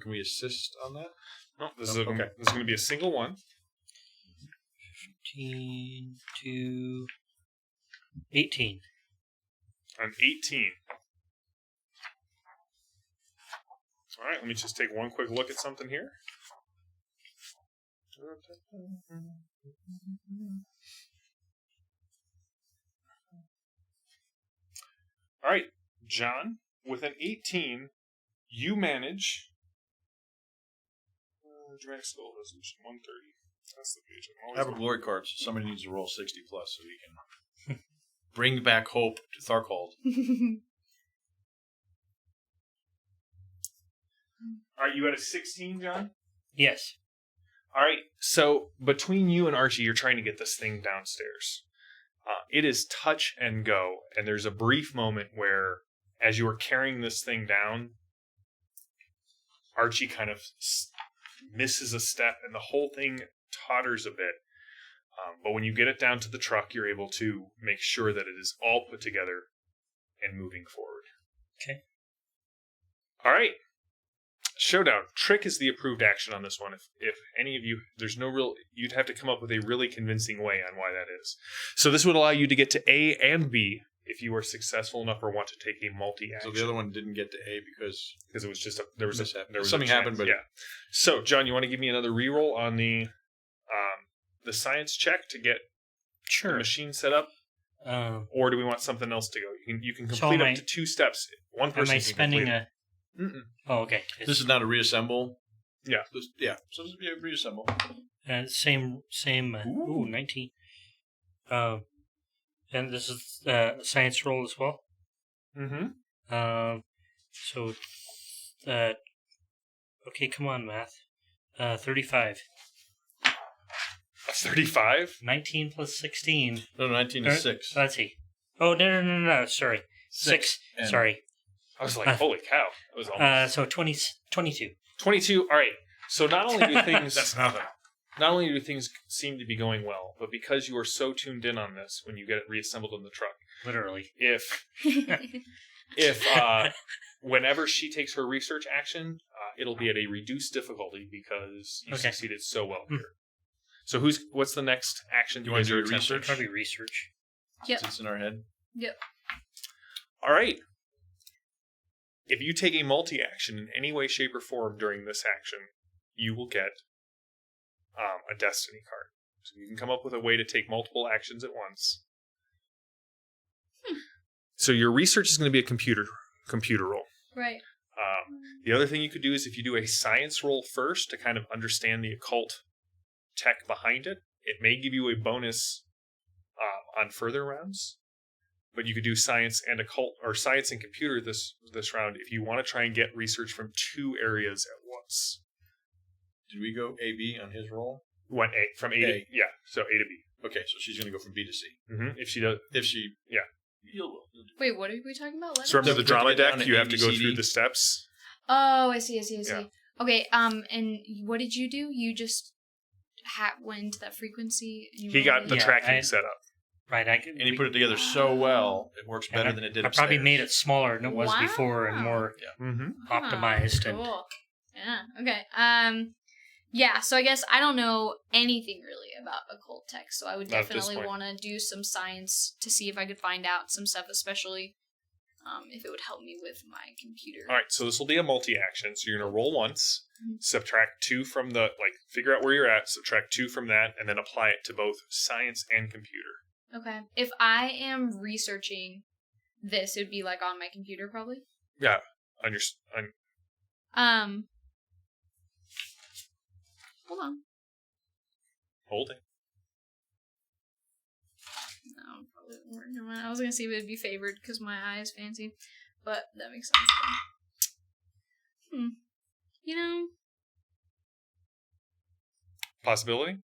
Can we assist on that? No, this is going to be a single one. 15 to 18. An 18. All right, let me just take one quick look at something here. All right, John, with an 18, you manage dramatic skill resolution 130. That's the page. I have a glory card, so somebody needs to roll 60 plus so we can bring back hope to Tharkhold. All right, you at a 16, John? Yes. All right, so between you and Archie, you're trying to get this thing downstairs. It is touch and go, and there's a brief moment where, as you are carrying this thing down, Archie kind of misses a step, and the whole thing totters a bit. But when you get it down to the truck, you're able to make sure that it is all put together and moving forward. Okay. All right. Showdown. Trick is the approved action on this one. If any of you, you'd have to come up with a really convincing way on why that is. So this would allow you to get to A and B if you were successful enough or want to take a multi-action. So the other one didn't get to A because it was just there was something happened, but yeah. So John, you want to give me another reroll on the science check to get the machine set up? Or do we want something else to go? You can complete up to 2 steps. One person. Am I spending a? Mm-mm. Oh, okay. This is not a reassemble. Yeah. So this would be a reassemble. Same. Ooh, 19. And this is a science roll as well. Mm-hmm. So, okay, come on, math. 35. 35? 19 plus 16. No, 19 is 6. Let's see. Oh, no. Sorry. 6. Sorry. I was like, holy cow. That was almost... So 22. 22. All right. So not only do things... That's nothing. not only do things seem to be going well, but because you are so tuned in on this when you get it reassembled in the truck, Literally. if whenever she takes her research action, it'll be at a reduced difficulty because you succeeded so well here. So what's the next action? Do you want to do attempt? research? Probably research. Yep. It's in our head. Yep. All right. If you take a multi-action in any way, shape, or form during this action, you will get a destiny card. So you can come up with a way to take multiple actions at once. So your research is going to be a computer roll. Right. The other thing you could do is if you do a science roll first to kind of understand the occult tech behind it, it may give you a bonus on further rounds. But you could do science and occult or science and computer this round if you want to try and get research from 2 areas at once. Did we go A, B on his roll? Went A from A to yeah, so A to B. Okay, so she's going to go from B to C. Mm-hmm. If she does, Yeah. Wait, what are we talking about? so remember the drama down deck, to you have to go ABCD. through the steps. Oh, I see. Yeah. Okay, and what did you do? You just went into that frequency? And you He got rolled the it? tracking set up. Right. And he put it together so well, it works better than it did I upstairs. probably made it smaller than it was before and more Mm-hmm. optimized. And Cool. Yeah. Okay. Yeah. So I guess I don't know anything really about occult tech, so I would Not at this definitely point. want to do some science to see if I could find out some stuff, especially if it would help me with my computer. All right, so this will be a multi-action. So you're going to roll once, Mhm. subtract 2 from the, figure out where you're at, subtract 2 from that, and then apply it to both science and computer. Okay. If I am researching this, it would be on my computer probably. Yeah, Hold on. holding. No, probably won't work. Never mind. I was gonna see if it'd be favored because my eye is fancy, but that makes sense. You know, Possibility?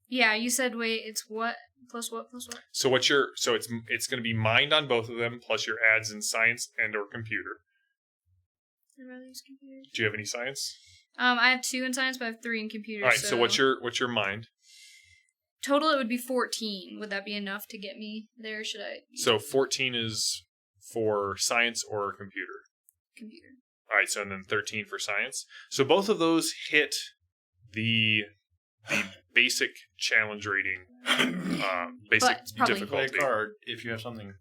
yeah. You said wait. It's what plus what plus what? So it's going to be mined on both of them, plus your adds in science and or computer. I'd rather use computers. Do you have any science? I have 2 in science, but I have 3 in computers. All right, so what's your mind? total? It would be 14. Would that be enough to get me there? Should I? So 14 is for science or computer. Computer. All right, so and then 13 for science. So both of those hit the basic challenge rating, basic But it's probably- Play difficulty. a card if you have something.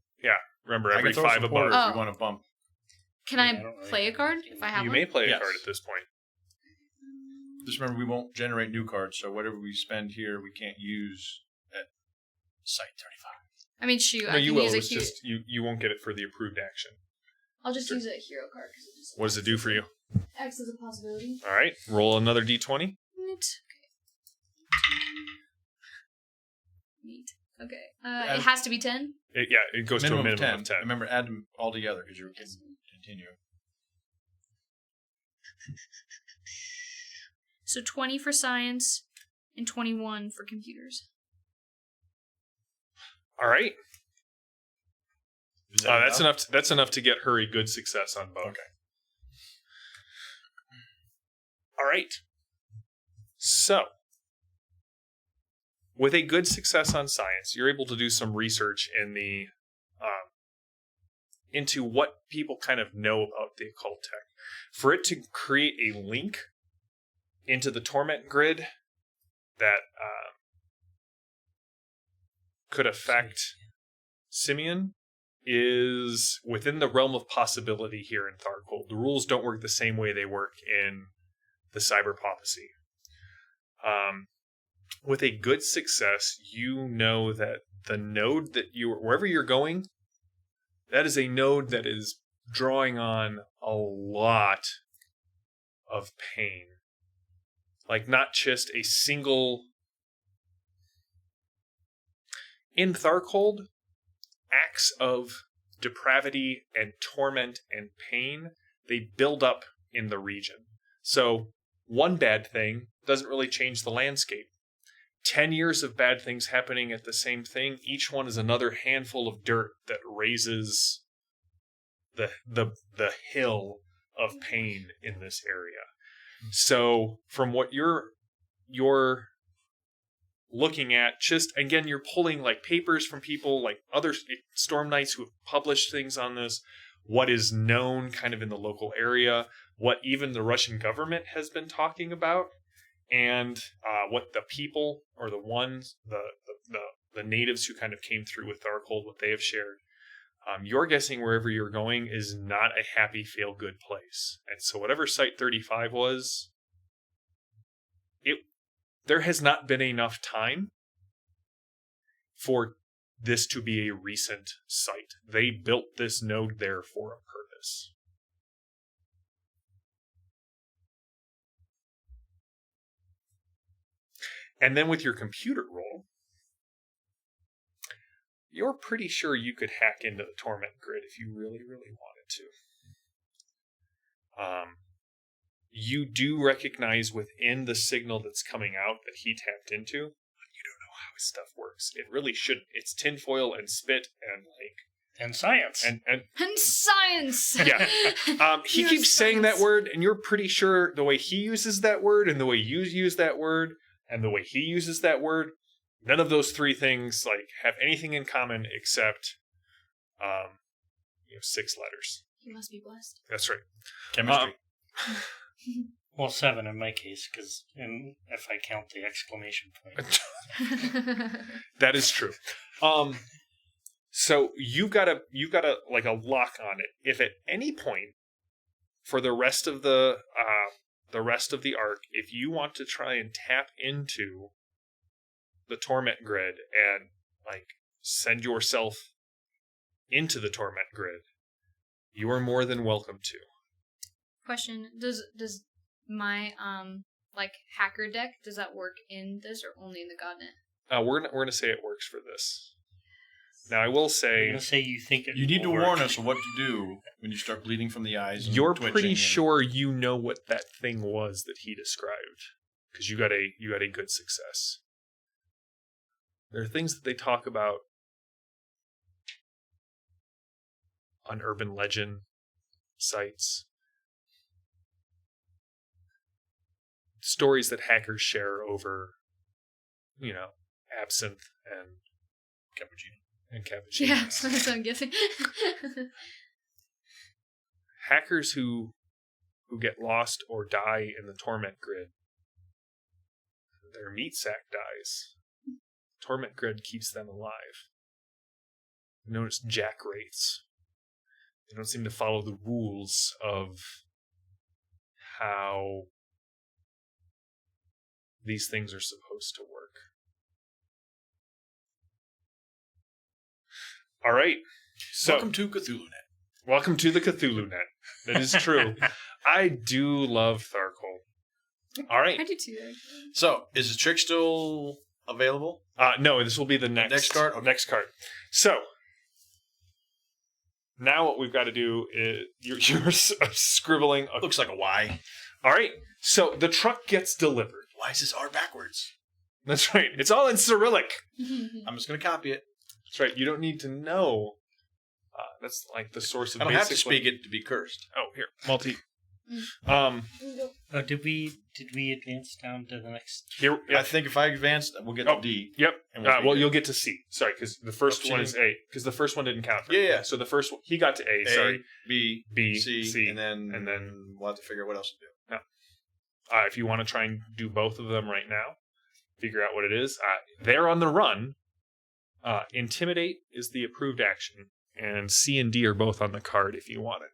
Remember, I every can throw 5 some quarters above. if you want to bump. Can Yeah, I I don't really play a know. card if I have You one? may play a Yes. card at this point. Just remember, we won't generate new cards, so whatever we spend here, we can't use at Site 35. I mean, shoot. No, I you can will. use a It's hero. just you won't get it for the approved action. I'll just use a hero card because it just What does it do for you? acts as a possibility. All right, roll another d20. Neat. Okay. It has to be 10. It goes to a minimum of 10. Remember, add them all together because you're continuing. So 20 for science and 21 for computers. All right. Is that That's enough. That's enough to get her a good success on both. Okay. All right. So, with a good success on science, you're able to do some research in the into what people kind of know about the occult tech. For it to create a link into the torment grid that could affect Simian is within the realm of possibility here in Tharkhold. The rules don't work the same way they work in the cyberpoppacy. With a good success, you know that the node that wherever you're going, that is a node that is drawing on a lot of pain. Like not just a single... In Tharkhold, acts of depravity and torment and pain, they build up in the region. So one bad thing doesn't really change the landscape. 10 years of bad things happening at the same thing, each one is another handful of dirt that raises the hill of pain in this area. So from what you're you're looking at just, again, you're pulling like papers from people like other Storm Knights who have published things on this, what is known kind of in the local area, what even the Russian government has been talking about, and what the people or the ones, the natives who kind of came through with Tharkhold, what they have shared. You're guessing wherever you're going is not a happy, feel-good place. And so whatever Site 35 was, there has not been enough time for this to be a recent site. They built this node there for a purpose. And then with your computer roll, you're pretty sure you could hack into the Torment grid if you really, really wanted to. You do recognize within the signal that's coming out that he tapped into, but you don't know how his stuff works. It really shouldn't. It's tinfoil and spit and And science. and science. yeah. He Pure keeps saying that science. word, and you're pretty sure the way he uses that word, and the way you use that word, and the way he uses that word, none of those three things have anything in common except, 6 letters. He must be blessed. That's right. Chemistry. Well, 7 in my case, because if I count the exclamation point. That is true. So you've got a lock on it. If at any point for the rest of the arc, if you want to try and tap into the Torment grid and send yourself into the Torment grid, you are more than welcome to. Question: Does my hacker deck, does that work in this or only in the Godnet? We're gonna say it works for this. Now I will I'm say going to say you think it You need to will warn work. us of what to do when you start bleeding from the eyes. And you're twitching pretty and- sure you know what that thing was that he described, because you got a good success. There are things that they talk about on urban legend sites. Stories that hackers share over, absinthe and cappuccino. Yeah, that's what I'm guessing. Hackers who get lost or die in the Torment grid, their meat sack dies. Torment grid keeps them alive. Known as jack wraiths. They don't seem to follow the rules of how these things are supposed to work. All right. So Welcome to Cthulhu Net. welcome to the Cthulhu Net. That is true. I do love Tharkhold. All right. I do too, actually. So, is the trick still available? No, this will be the next card? Okay. Next card. So now what we've got to do is you're scribbling. Looks like a Y. All right. So the truck gets delivered. Why is this R backwards? That's right. It's all in Cyrillic. I'm just going to copy it. That's right. You don't need to know. That's the source of. I don't have to basic speak it to be cursed. Oh, here, multi. Did we advance down to the next? Here. I think if I advance, we'll get to D. Yep. And we'll be You'll good. get to C. Sorry, because the first Oh, one C. is A. Because the first one didn't count. Yeah. So the first one, he got to A. Sorry. B, B, C, and and then- then we'll have to figure out what else to do. If you want to try and do both of them right now, figure out what it is. They're on the run. Intimidate is the approved action, and C and D are both on the card if you want it.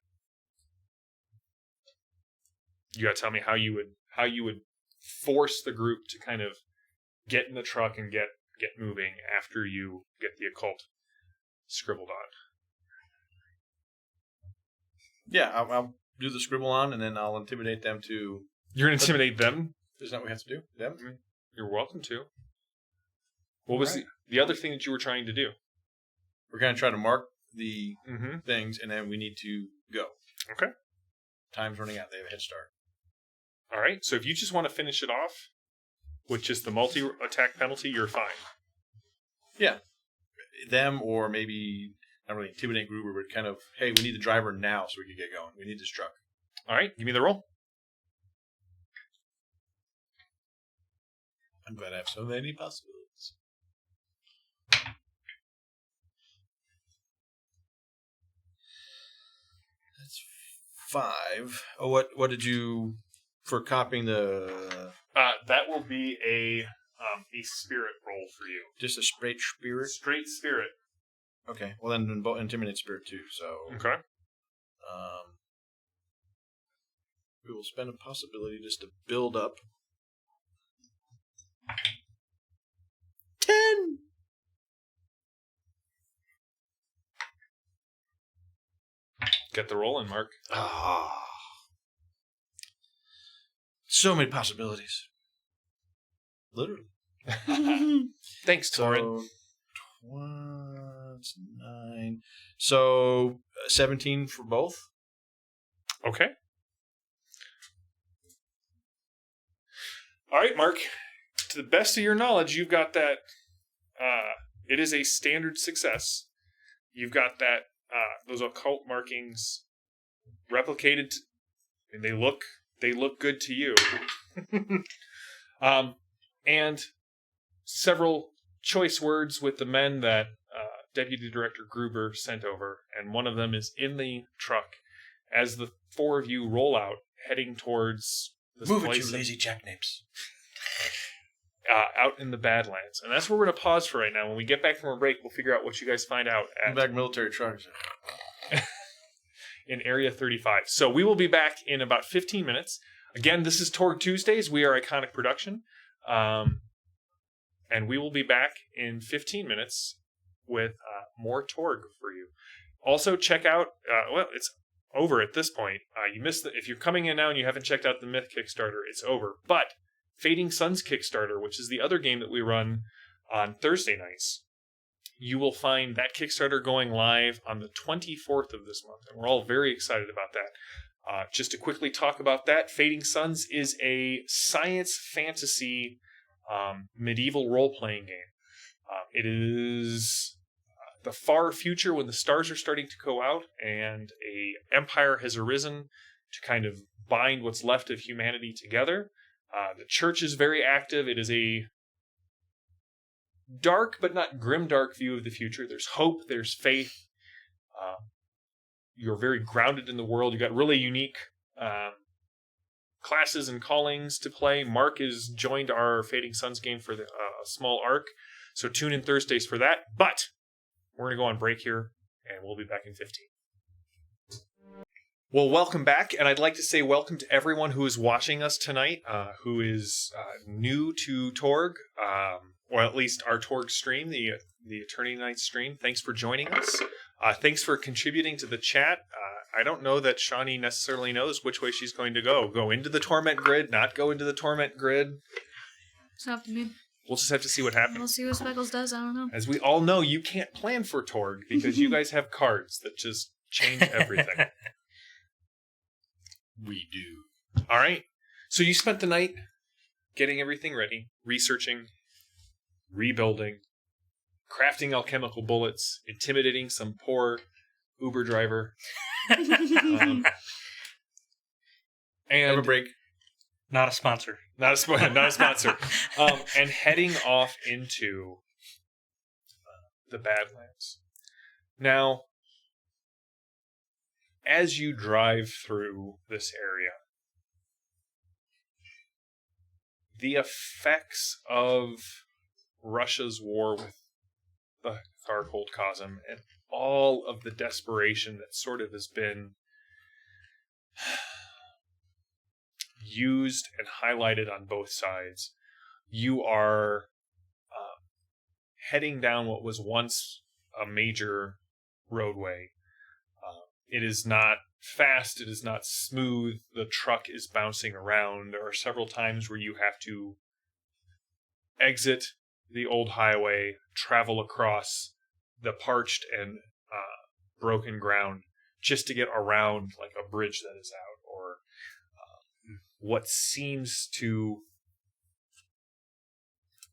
You got to tell me how you would force the group to kind of get in the truck and get moving after you get the occult scribbled on. Yeah, I'll do the scribble on, and then I'll intimidate them to... You're going to intimidate them? Isn't that what we have to do? Them? You're welcome to. What was Right. the other thing that you were trying to do? We're going to try to mark the Mm-hmm. things, and then we need to go. Okay. Time's running out. They have a head start. All right. So if you just want to finish it off, with just the multi-attack penalty, you're fine. Yeah. Them, or maybe, not really intimidate Gruber, but kind of, hey, we need the driver now so we can get going. We need this truck. All right. Give me the roll. I'm glad I have so many possibilities. That's 5. Oh, what did you for copying the? That will be a spirit roll for you. Just a straight spirit. Straight spirit. Okay. Well, then intimidate spirit too. So Okay. We will spend a possibility just to build up. 10. Get the roll in, Mark. Ah. So many possibilities. Literally. Thanks, Torin. So, 9. So, 17 for both. Okay. All right, Mark. To the best of your knowledge, you've got that. It is a standard success. You've got that. Those occult markings replicated, and they look good to you. And several choice words with the men that Deputy Director Gruber sent over, and one of them is in the truck as the 4 of you roll out, heading towards this Move place. it, you lazy jackknapes. Out in the Badlands. And that's where we're going to pause for right now. When we get back from our break, we'll figure out what you guys find out at Back military trucks. in Area 35. So we will be back in about 15 minutes. Again, this is Torg Tuesdays. We are Iconic Production. And we will be back in 15 minutes with more Torg for you. Also, check out, it's over at this point. You missed if you're coming in now and you haven't checked out the Myth Kickstarter, it's over. But Fading Suns Kickstarter, which is the other game that we run on Thursday nights, you will find that Kickstarter going live on the 24th of this month. And we're all very excited about that. Just to quickly talk about that, Fading Suns is a science fantasy medieval role-playing game. It is the far future when the stars are starting to go out and a empire has arisen to kind of bind what's left of humanity together. The church is very active. It is a dark but not grimdark view of the future. There's hope. There's faith. You're very grounded in the world. You got really unique classes and callings to play. Mark has joined our Fading Suns game for the small arc, so tune in Thursdays for that. But we're going to go on break here, and we'll be back in 15. Well, welcome back, and I'd like to say welcome to everyone who is watching us tonight, who is new to Torg, or at least our Torg stream, the Eternity Night stream. Thanks for joining us. Thanks for contributing to the chat. I don't know that Shawnee necessarily knows which way she's going to go. Go into the Torment grid, not go into the Torment grid. It's up to me. We'll just have to see what happens. We'll see what Speckles does. I don't know. As we all know, you can't plan for Torg because you guys have cards that just change everything. We do. All right. So you spent the night getting everything ready, researching, rebuilding, crafting alchemical bullets, intimidating some poor Uber driver. And Have a break. Not a sponsor. Not a sponsor. And heading off into the Badlands. Now, as you drive through this area, the effects of Russia's war with the Tharkhold Cosm and all of the desperation that sort of has been used and highlighted on both sides, you are heading down what was once a major roadway. It is not fast, it is not smooth, the truck is bouncing around. There are several times where you have to exit the old highway, travel across the parched and broken ground just to get around like a bridge that is out, or what seems to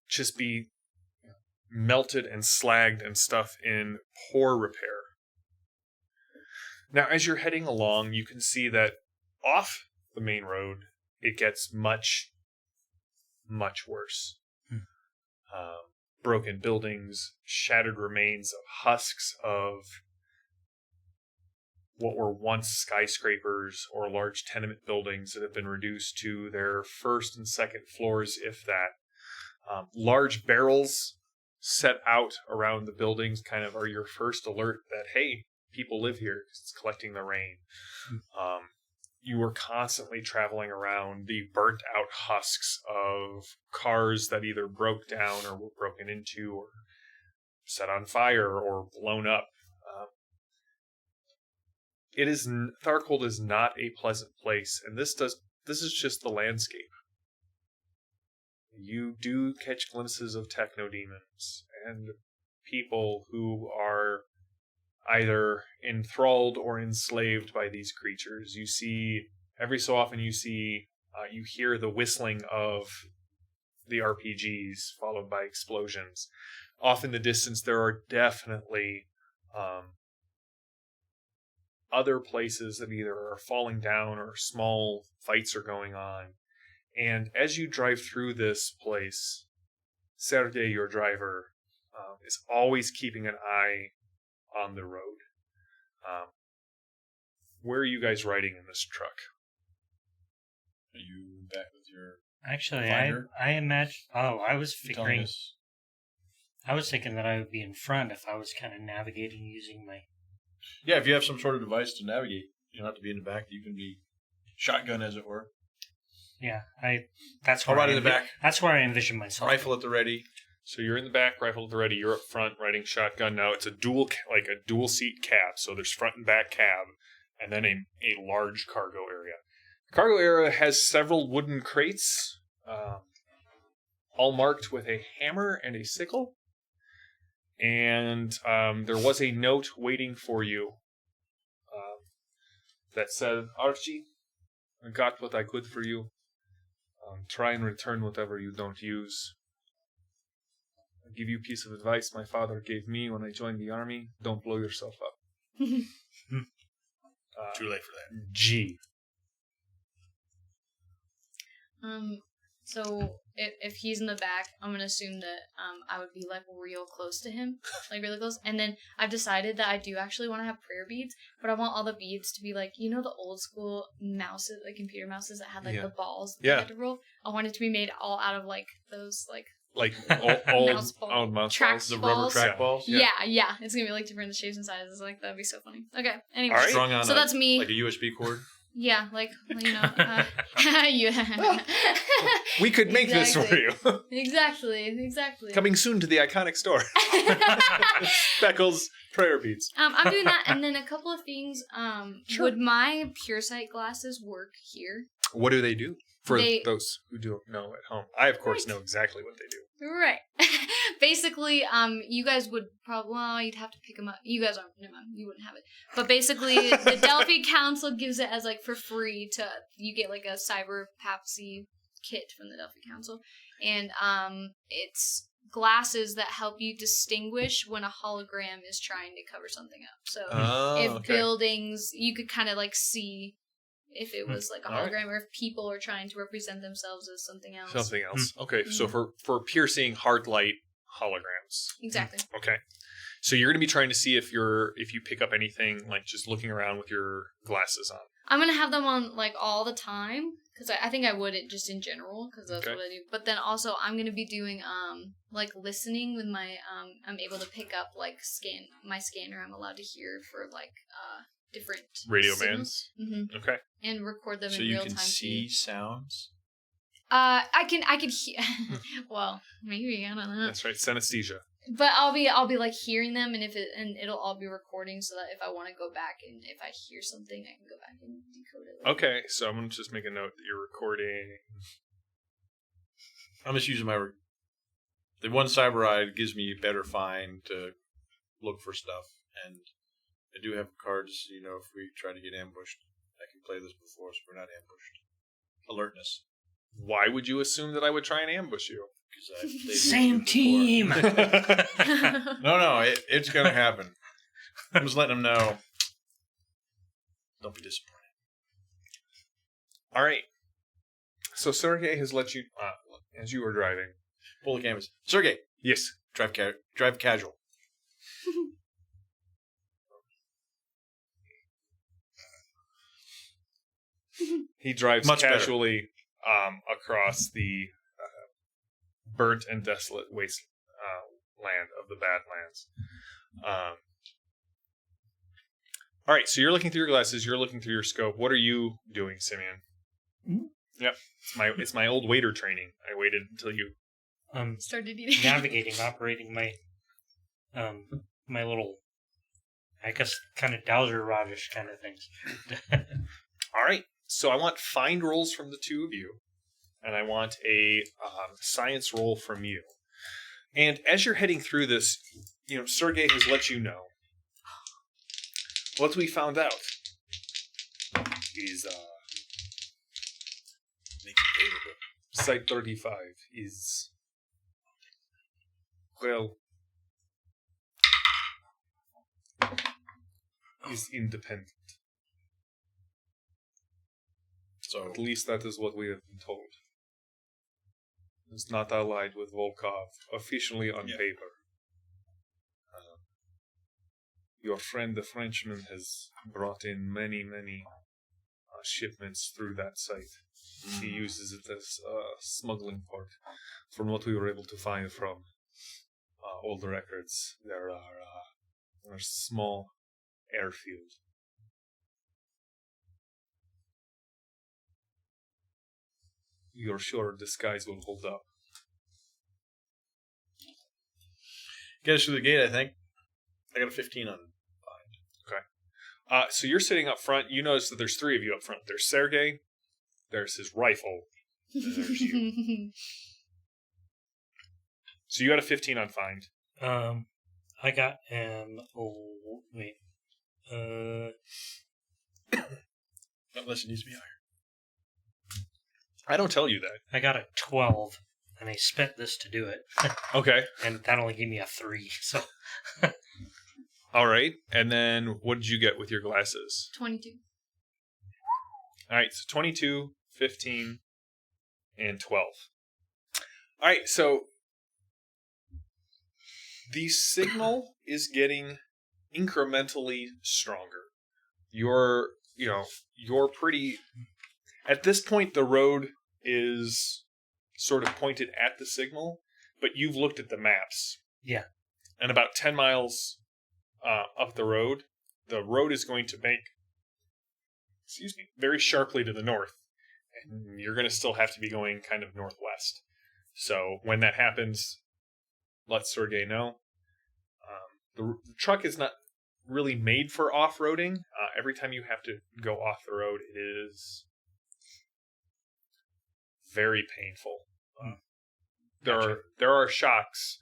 just be melted and slagged and stuff in poor repair. Now, as you're heading along, you can see that off the main road, it gets much, much worse. broken buildings, shattered remains of husks of what were once skyscrapers or large tenement buildings that have been reduced to their first and second floors, if that. Large barrels set out around the buildings kind of are your first alert that, hey, people live here because it's collecting the rain. You were constantly traveling around the burnt out husks of cars that either broke down or were broken into or set on fire or blown up. Tharkhold is not a pleasant place, and this is just the landscape. You do catch glimpses of techno-demons and people who are either enthralled or enslaved by these creatures. You see, every so often you hear the whistling of the RPGs followed by explosions. Off in the distance, there are definitely other places that either are falling down or small fights are going on. And as you drive through this place, Sergei, your driver, is always keeping an eye on the road. Where are you guys riding in this truck? Are you back with your... Actually, finder? I imagine... Oh, I was You telling figuring... us? I was thinking that I would be in front if I was kind of navigating using my... Yeah, if you have some sort of device to navigate, you don't have to be in the back. You can be shotgun, as it were. Yeah, that's I'll where ride in the back. That's where I envision myself. Rifle at the ready. So you're in the back, rifle at the ready. You're up front, riding shotgun. Now it's a dual seat cab. So there's front and back cab, and then a large cargo area. The cargo area has several wooden crates, all marked with a hammer and a sickle. And there was a note waiting for you that said, "Archie, I got what I could for you. Try and return whatever you don't use. I'll give you a piece of advice my father gave me when I joined the army. Don't blow yourself up." Too late for that. G. So if he's in the back, I'm gonna assume that I would be like real close to him, like really close. And then I've decided that I do actually want to have prayer beads, but I want all the beads to be like, you know, the old school mouses, like computer mouses that had like the balls that you had to roll. I want it to be made all out of like those like old mouse track balls. The rubber track balls? Yeah. It's gonna be like different shapes and sizes. Like that'd be so funny. Okay. Anyway, All right. Strung on so that's me. like a USB cord. Yeah, like you know, We could make this for you. Exactly. Coming soon to the iconic store. Speckles prayer beads. I'm doing that, and then a couple of things. Sure. Would my pure sight glasses work here? What do they do? For those who don't know at home, I of course know exactly what they do. Right. Basically, you guys would probably, well, you'd have to pick them up. You guys aren't, never mind, you wouldn't have it. But basically, the Delphi Council gives it as like for free you get like a cyber papsy kit from the Delphi Council. And it's glasses that help you distinguish when a hologram is trying to cover something up. So buildings, you could kind of like see if it was like a hologram or if people are trying to represent themselves as something else. Okay, so for piercing hard light holograms. Exactly. Okay. So you're going to be trying to see if you pick up anything like just looking around with your glasses on. I'm going to have them on like all the time because I think I would just in general because that's what I do. But then also I'm going to be doing like listening with my I'm able to pick up like my scanner. I'm allowed to hear for like different radio signals. bands. Okay. And record them so in real time. So you can see sounds? I can hear. Well, maybe I don't know. That's right, synesthesia. But I'll be like hearing them, and it'll all be recording, so that if I want to go back and if I hear something, I can go back and decode it. Okay, so I'm gonna just make a note that you're recording. I'm just using the one cyber eye gives me a better find to look for stuff, and I do have cards, if we try to get ambushed, I can play this before so we're not ambushed. Alertness. Why would you assume that I would try and ambush you? Same team! No, it's going to happen. I'm just letting them know. Don't be disappointed. All right. So Sergei has let you, as you were driving, Pull the canvas. Sergey, Yes. drive casual. He drives Much better. casually across the burnt and desolate waste land of the Badlands. All right, so you're looking through your glasses. You're looking through your scope. What are you doing, Simian? Yep, it's my old waiter training. I waited until you. Started eating. Navigating, operating my my little, I guess, kind of dowser rodish kind of things. All right, so I want find rolls from the two of you, and I want a science roll from you. And as you're heading through this, Sergey has let you know. What we found out is Site 35 is, well, is independent. So At least that is what we have been told. It's not allied with Volkov, officially on paper. Your friend, the Frenchman, has brought in many shipments through that site. He uses it as a smuggling port. From what we were able to find from old records, there are a small airfield. You're sure this guys will hold up? get us through the gate, I think. I got a 15 on find. So you're sitting up front. You notice that there's three of you up front. There's Sergey, there's his rifle, and there's you. So you got a 15 on find. I got Unless it needs to be higher. I don't tell you that. I got a 12, and I spent this to do it, Okay. and that only gave me a 3. So All right. And then what did you get with your glasses? 22. All right. So 22, 15, and 12. All right. So the signal is getting incrementally stronger. You're pretty... At this point, the road is sort of pointed at the signal, but you've looked at the maps. yeah. And about 10 miles up the road is going to make, very sharply to the north. And you're going to still have to be going kind of northwest. So when that happens, let Sergey know. The truck is not really made for off-roading. Every time you have to go off the road, it is very painful. There are shocks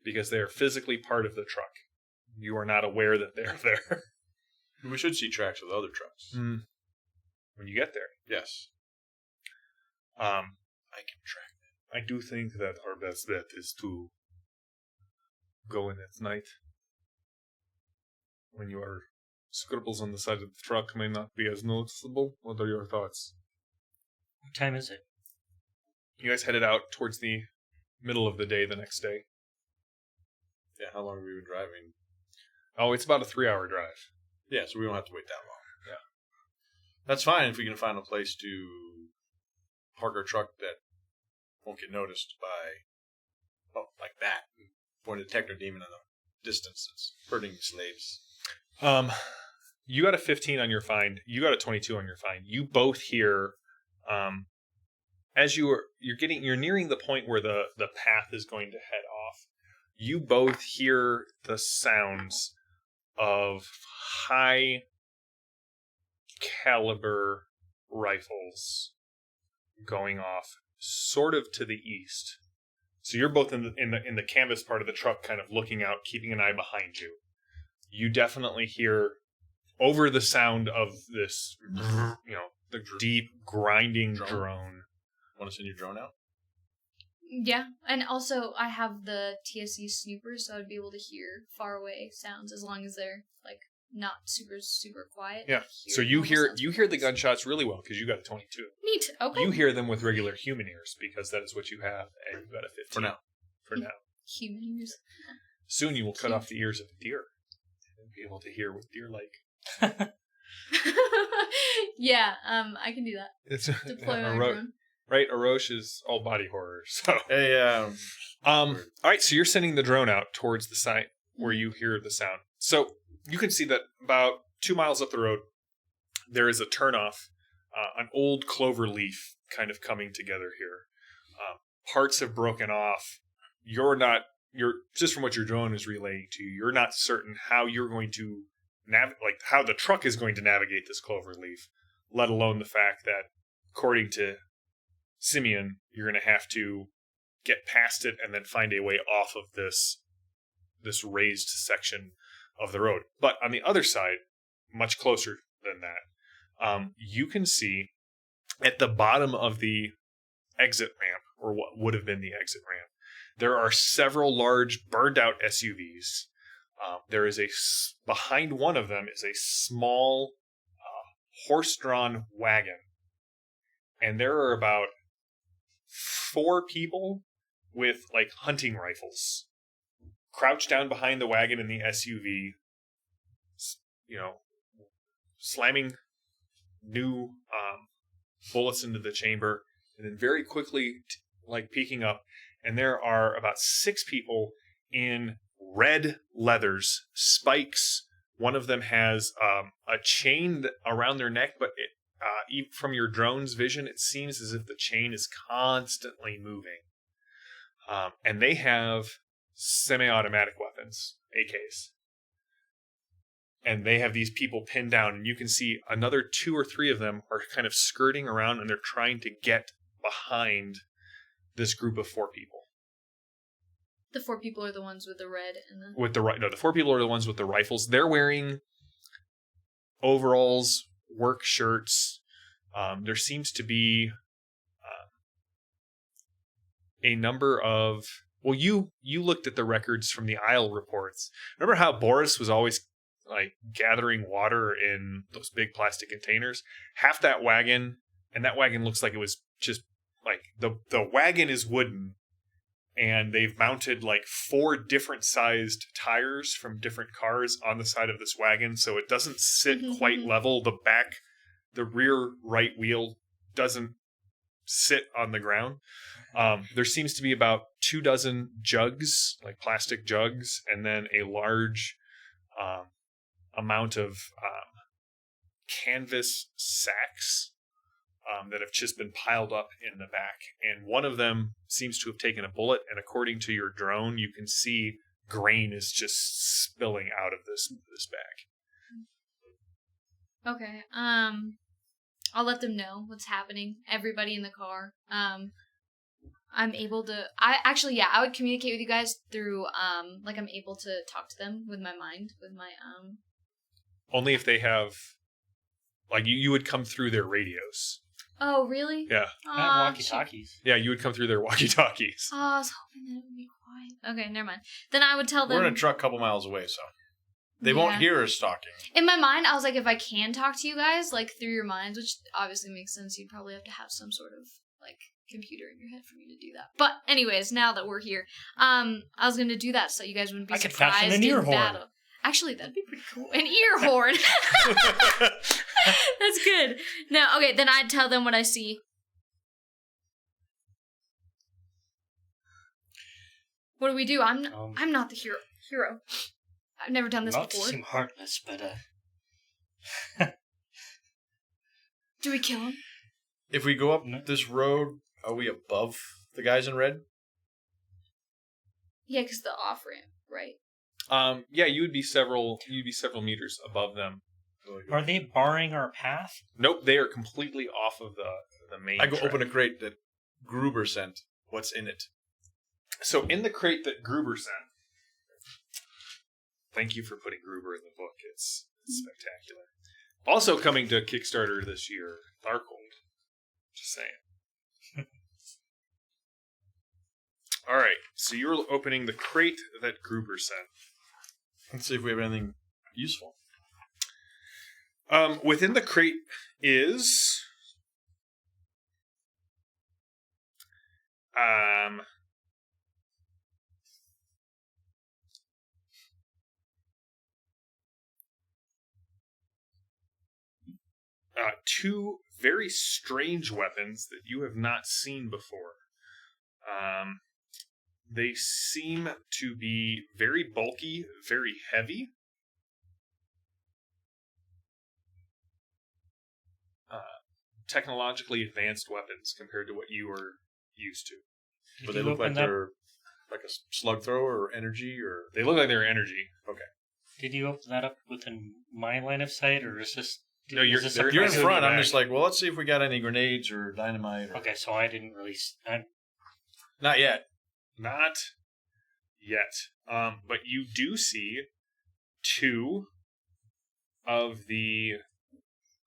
because they are physically part of the truck. You are not aware that they're there. We should see tracks of the other trucks. When you get there. Yes. I can track them. I do think that our best bet is to go in at night. When your scribbles on the side of the truck may not be as noticeable. What are your thoughts? What time is it? You guys headed out towards the middle of the day the next day. Yeah, how long have we been driving? Oh, it's about a 3-hour drive. Yeah, so we don't have to wait that long. Yeah. That's fine if we can find a place to park our truck that won't get noticed by, like that. Point a detector demon in the distance that's hurting slaves. You got a 15 on your find. You got a 22 on your find. You both hear, as you're nearing the point where the path is going to head off. You both hear the sounds of high caliber rifles going off, sort of to the east. So you're both in the canvas part of the truck, kind of looking out, keeping an eye behind you. You definitely hear over the sound of this, the deep grinding drone. Want to send your drone out? Yeah, and also I have the TSE snoopers, so I'd be able to hear far away sounds as long as they're like not super quiet. Yeah. So you hear the gunshots really well because you got a 22. Neat. Okay. You hear them with regular human ears because that is what you have, and you got a 15. For now. for now. Human ears. Soon you will cut off the ears of a deer and be able to hear what deer like. Yeah, I can do that. It's Deploy my Aro- drone. right. Orosh is all body horror. So, Hey, all right. So you're sending the drone out towards the site where you hear the sound. So you can see that about 2 miles up the road, there is a turnoff, an old clover leaf kind of coming together here. Parts have broken off. You're just from what your drone is relaying to you, you're not certain how you're going to how the truck is going to navigate this clover leaf, let alone the fact that, according to Simian, you're going to have to get past it and then find a way off of this raised section of the road. But on the other side, much closer than that, you can see at the bottom of the exit ramp, or what would have been the exit ramp, there are several large burned out SUVs. There is behind one of them is a small horse-drawn wagon. And there are about 4 people with like hunting rifles crouched down behind the wagon in the SUV, slamming new bullets into the chamber, and then very quickly peeking up. And there are about 6 people in red leathers, spikes. One of them has a chain around their neck, but even from your drone's vision, it seems as if the chain is constantly moving. And they have semi-automatic weapons, AKs. And they have these people pinned down, and you can see another 2 or 3 of them are kind of skirting around, and they're trying to get behind this group of 4 people. The 4 people are the ones with the red and the 4 people are the ones with the rifles. They're wearing overalls, work shirts. There seems to be a number of... Well, you looked at the records from the Isle reports. Remember how Boris was always gathering water in those big plastic containers? Half that wagon, and that wagon looks like it was just the wagon is wooden, and they've mounted 4 different sized tires from different cars on the side of this wagon, so it doesn't sit quite level. The rear right wheel doesn't sit on the ground. There seems to be about 2 dozen jugs, plastic jugs, and then a large amount of canvas sacks that have just been piled up in the back. And one of them seems to have taken a bullet, and according to your drone, you can see grain is just spilling out of this bag. Okay. I'll let them know what's happening. Everybody in the car. I'm able to... I would communicate with you guys through, I'm able to talk to them with my mind, with my, Only if they have... you would come through their radios. Oh, really? Yeah. I have walkie-talkies. Yeah, you would come through their walkie-talkies. Oh, I was hoping that it would be quiet. Okay, never mind. Then I would tell them... We're in a truck a couple miles away, so they won't hear us talking. In my mind, I was like, if I can talk to you guys, through your minds, which obviously makes sense, you'd probably have to have some sort of, computer in your head for me to do that. But anyways, now that we're here, I was going to do that so you guys wouldn't be I could surprised fashion an ear in horn. battle. Actually, that'd be pretty cool. An ear horn. That's good. No, okay, then I'd tell them what I see. What do we do? I'm not the hero. I've never done this Not to before. seem heartless, but Do we kill him? If we go up this road, are we above the guys in red? Yeah, because the off ramp, right? Yeah, you'd be several meters above them. are they barring our path? Nope, they are completely off of the main I go track. open a crate that Gruber sent. What's in it? So in the crate that Gruber sent, thank you for putting Gruber in the book. It's spectacular. Also coming to Kickstarter this year, Tharkhold. Just saying. All right, so you're opening the crate that Gruber sent. Let's see if we have anything useful. Within the crate is two very strange weapons that you have not seen before. They seem to be very bulky, very heavy. Technologically advanced weapons compared to what you were used to. But they look like they're like a slug thrower or energy, or they look like they're energy. Okay. Did you open that up within my line of sight, or is this? No, you're in front. I'm just like, well, let's see if we got any grenades or dynamite. Or... Okay, so I didn't really. Not yet. Not yet. But you do see two of the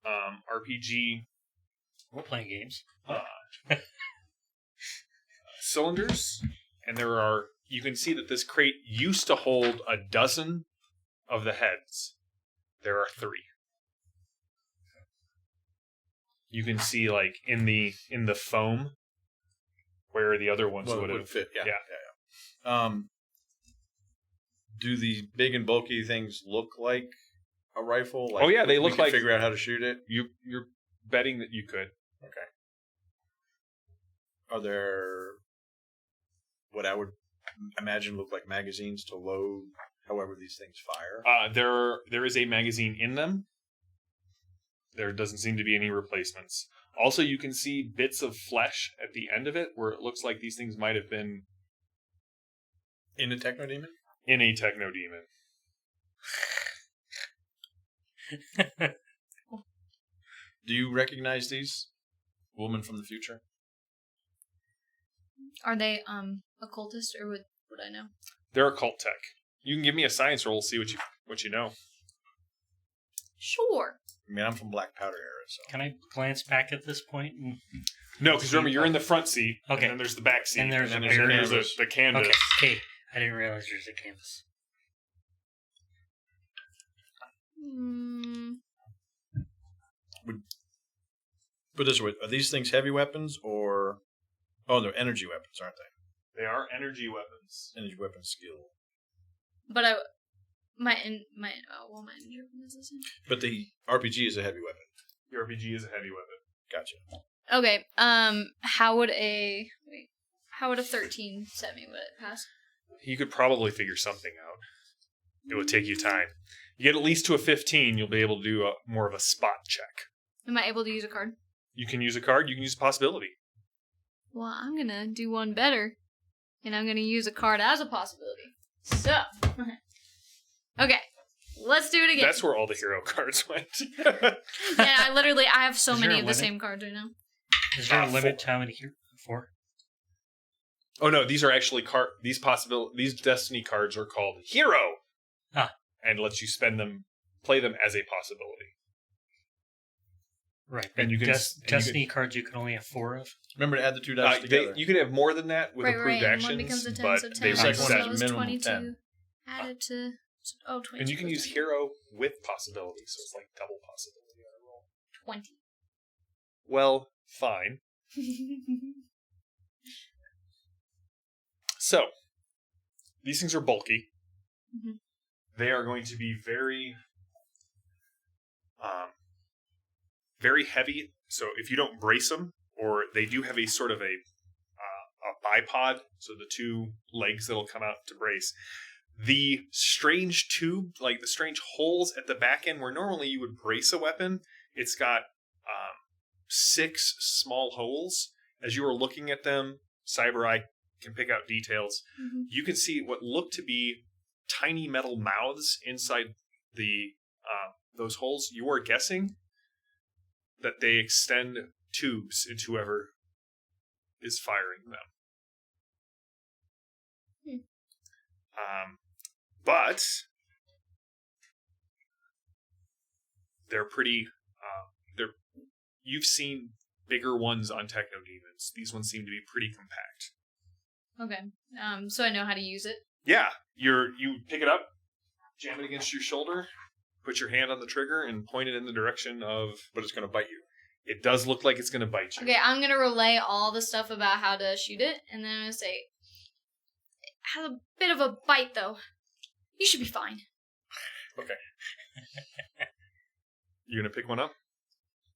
RPG. We're playing games. Cylinders, and you can see that this crate used to hold a dozen of the heads. There are 3. You can see like in the foam where the other ones would fit. Yeah. Do the big and bulky things look like a rifle? Like, oh yeah, they look like. Figure out how to shoot it. You're betting that you could. Okay. Are there what I would imagine look like magazines to load however these things fire? There is a magazine in them. There doesn't seem to be any replacements. Also, you can see bits of flesh at the end of it where it looks like these things might have been... In a Technodemon? In a Technodemon. Do you recognize these? Woman from the future? Are they occultist, or would I know? They're occult tech. You can give me a science roll, see what you know. Sure. I mean, I'm from Black Powder era, so... Can I glance back at this point? No, because remember, you're in the front seat, okay. And then there's the back seat, and there's the canvas. Okay, I didn't realize there's a canvas. Put this way, are these things heavy weapons, or... Oh, they're energy weapons, aren't they? They are energy weapons. Energy weapon skill. But my energy weapon is this one? But the RPG is a heavy weapon. The RPG is a heavy weapon. Gotcha. Okay. How would a 13 set me? Would it pass? You could probably figure something out. It would take you time. You get at least to a 15, you'll be able to do more of a spot check. Am I able to use a card? You can use a card. You can use a possibility. Well, I'm gonna do one better, and I'm gonna use a card as a possibility. So, okay, let's do it again. That's where all the hero cards went. Yeah, I have so many of the same cards right now. Is there a limit to how many here? 4? Oh no, these are actually these Destiny cards are called Hero, and lets you play them as a possibility. Right, and you can Destiny cards you can only have 4 of. Remember to add the 2 dice together. You can have more than that with approved actions, and 1 becomes a 10, but so 10 they reset. so it's minimum 22 10. added to 22. And you can use Hero with possibility, so it's like double possibility on a roll. 20. Well, fine. So, these things are bulky. Mm-hmm. They are going to be very, very heavy. So if you don't brace them, or they do have a sort of a bipod, so the 2 legs that'll come out to brace. The strange tube, like the strange holes at the back end where normally you would brace a weapon, it's got 6 small holes. As you are looking at them, Cyber Eye can pick out details. Mm-hmm. You can see what look to be tiny metal mouths inside the those holes. You are guessing that they extend tubes into whoever is firing them. But they're pretty. You've seen bigger ones on Technodemons. These ones seem to be pretty compact. Okay. So I know how to use it. Yeah, you pick it up, jam it against your shoulder, put your hand on the trigger, and point it in the direction of. But it's going to bite you. It does look like it's going to bite you. Okay, I'm going to relay all the stuff about how to shoot it, and then I'm going to say, it has a bit of a bite, though. You should be fine. Okay. You going to pick one up?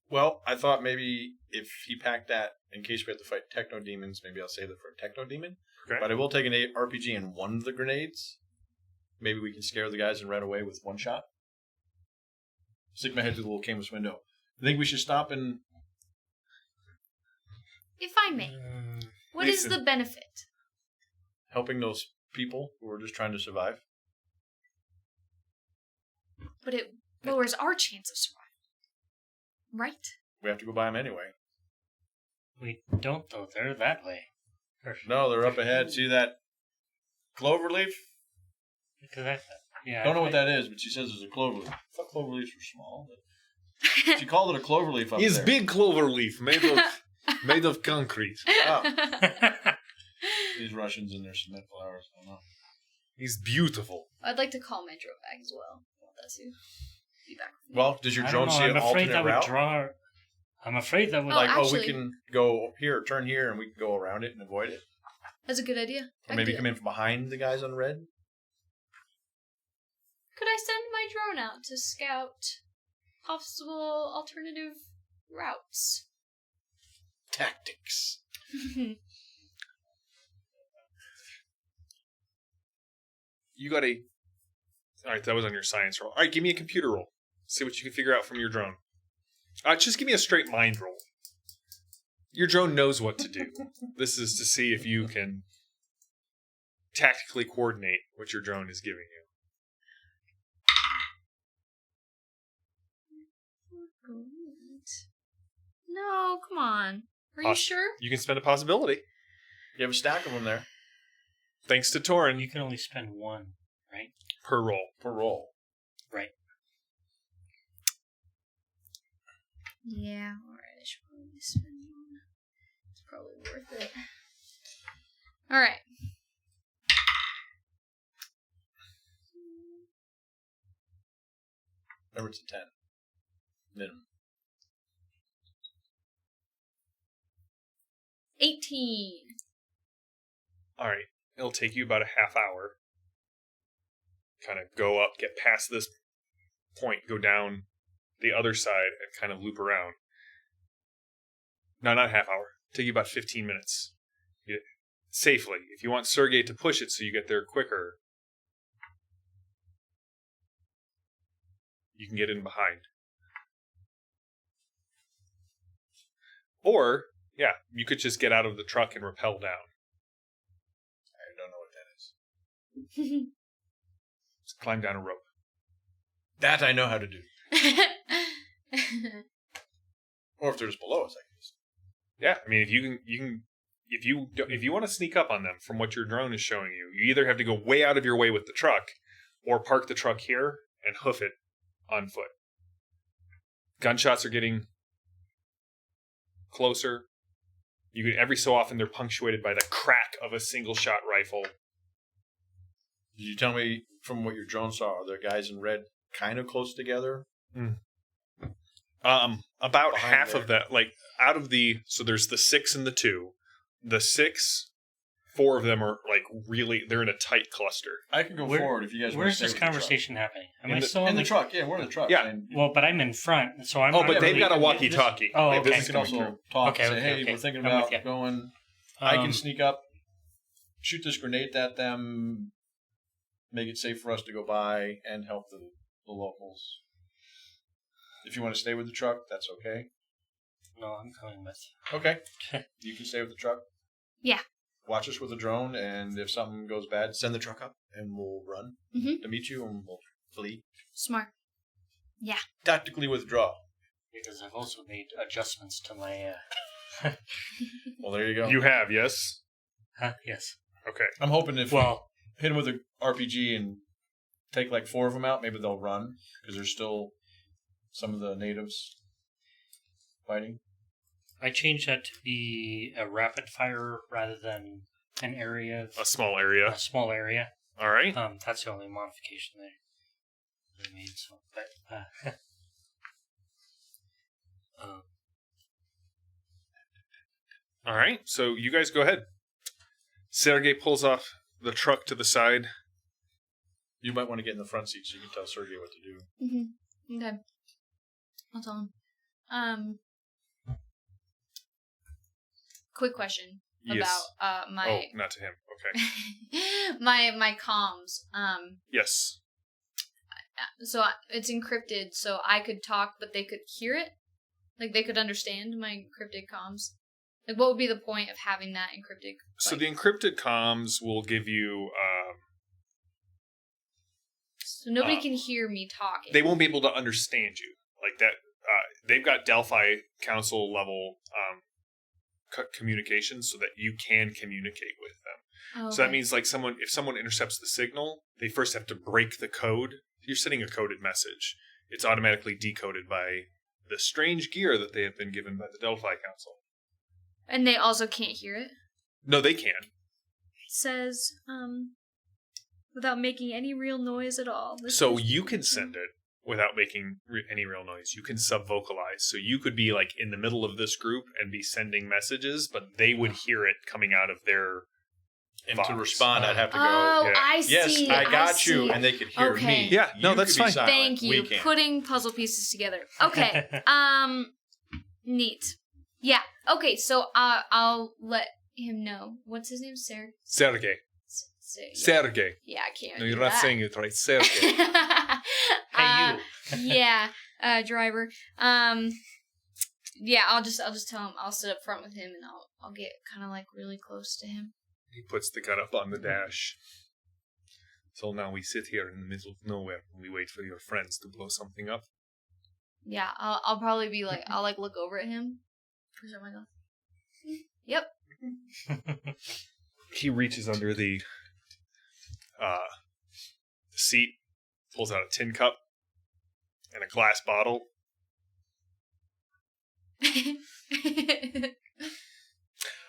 Well, I thought maybe if he packed that in case we have to fight techno demons, maybe I'll save it for a techno demon. Okay. But I will take an RPG in one of the grenades. Maybe we can scare the guys in right away with one shot. Stick my head through the little canvas window. I think we should stop and... If I may, what is Listen. the benefit? helping those people who are just trying to survive. But it lowers our chance of survival. Right? We have to go by them anyway. We don't, though. They're that way. No, they're up ahead. See that clover leaf? Yeah. Don't know what that is, but she says there's a clover leaf. I thought clover leaves were small. But she called it a clover leaf up He's there. big clover leaf made of concrete. Oh. These Russians and their cement flowers. I don't know. He's beautiful. I'd like to call my drone back as well. I want that to be back. Well, does your I drone don't know, see I'm an afraid that alternate would route? draw. I'm afraid that would. Oh, Like, actually- we can go here, turn here, and we can go around it and avoid it. That's a good idea. Or maybe come in from behind the guys on red. Could I send my drone out to scout possible alternative routes? Tactics. You got a... Alright, that was on your science roll. Alright, give me a computer roll. See what you can figure out from your drone. Just give me a straight mind roll. Your drone knows what to do. This is to see if you can tactically coordinate what your drone is giving you. No, come on. Are you sure? You can spend a possibility. You have a stack of them there Thanks to Torin You can only spend one, right? per roll. per roll. Right. Yeah, alright, I should probably spend one. It's probably worth it. Alright. Remember, it's a 10. Minimum. 18. Alright, it'll take you about a half hour. Kind of go up, get past this point, go down the other side, and kind of loop around. No, not a half hour. Take you about 15 minutes. Safely. If you want Sergei to push it so you get there quicker, you can get in behind. Or, yeah, you could just get out of the truck and rappel down. I don't know what that is. Just climb down a rope. That I know how to do. Or if they're just below us, I guess. Yeah, I mean, if you want to sneak up on them from what your drone is showing you, you either have to go way out of your way with the truck, or park the truck here and hoof it on foot. Gunshots are getting closer. You could every so often they're punctuated by the crack of a single shot rifle. Did you tell me from what your drone saw, are the guys in red kind of close together? About Behind half there. of that, like out of the, so there's the 6 and the 2. The 6, 4 of them are like really, they're in a tight cluster. I can go forward if you guys want to Where's stay this with the truck. conversation happening? Am In I the- still In the truck, yeah, we're in the truck. Yeah. And Well, but I'm in front, so I'm. Oh, not but they've really- got a this- walkie-talkie. Oh, Like, okay. this we is can coming also through. talk Okay, and say, okay, hey, okay. we're thinking I'm about with you. going. I can sneak up, shoot this grenade at them, make it safe for us to go by, and help the locals. If you want to stay with the truck, that's okay. No, I'm coming with. Okay. You can stay with the truck. Yeah. Watch us with a drone, and if something goes bad, send the truck up, and we'll run to meet you, and we'll flee. Smart. Yeah. Tactically withdraw. Because I've also made adjustments to my. Well, there you go. You have, yes? Yes. Okay. I'm hoping if we Well, hit them with an RPG and take like 4 of them out, maybe they'll run, because there's still some of the natives fighting. I changed that to be a rapid fire rather than an area. A small area. A small area. All right. That's the only modification that I made. So, but All right. So you guys go ahead. Sergei pulls off the truck to the side. You might want to get in the front seat so you can tell Sergey what to do. Okay. I'll tell him. Quick question Yes. about my Oh, not to him. Okay. my comms. Yes. So it's encrypted, so I could talk, but they could hear it. Like they could understand my encrypted comms. Like, what would be the point of having that encrypted? So the encrypted comms will give you. So nobody can hear me talking. They won't be able to understand you like that. They've got Delphi Council level communication, so that you can communicate with them. Oh, okay. So that means, like, if someone intercepts the signal, they first have to break the code. You're sending a coded message. It's automatically decoded by the strange gear that they have been given by the Delphi Council. And they also can't hear it? No, they can. It says, without making any real noise at all. So you can send it without making any real noise. You can sub-vocalize. So you could be, like, in the middle of this group and be sending messages, but they would hear it coming out of their And box. to respond, I'd have to go, Oh, yeah. I yes, see. I got see. you. And they could hear Okay. me. Yeah, no, You that's could be fine. silent. Thank you. We can't. Putting puzzle pieces together. Okay. Neat. Yeah. Okay, so I'll let him know. What's his name? Sergey. Sergey. Yeah, I can't. No, do you're not that. saying it right. Sergey. Hey, you. Yeah, driver. Yeah, I'll just tell him. I'll sit up front with him, and I'll get kind of like really close to him. He puts the gun up on the dash. So now we sit here in the middle of nowhere and we wait for your friends to blow something up. Yeah, I'll probably be like, I'll like look over at him. Push up my gun. Yep. He reaches under the seat, pulls out a tin cup and a glass bottle.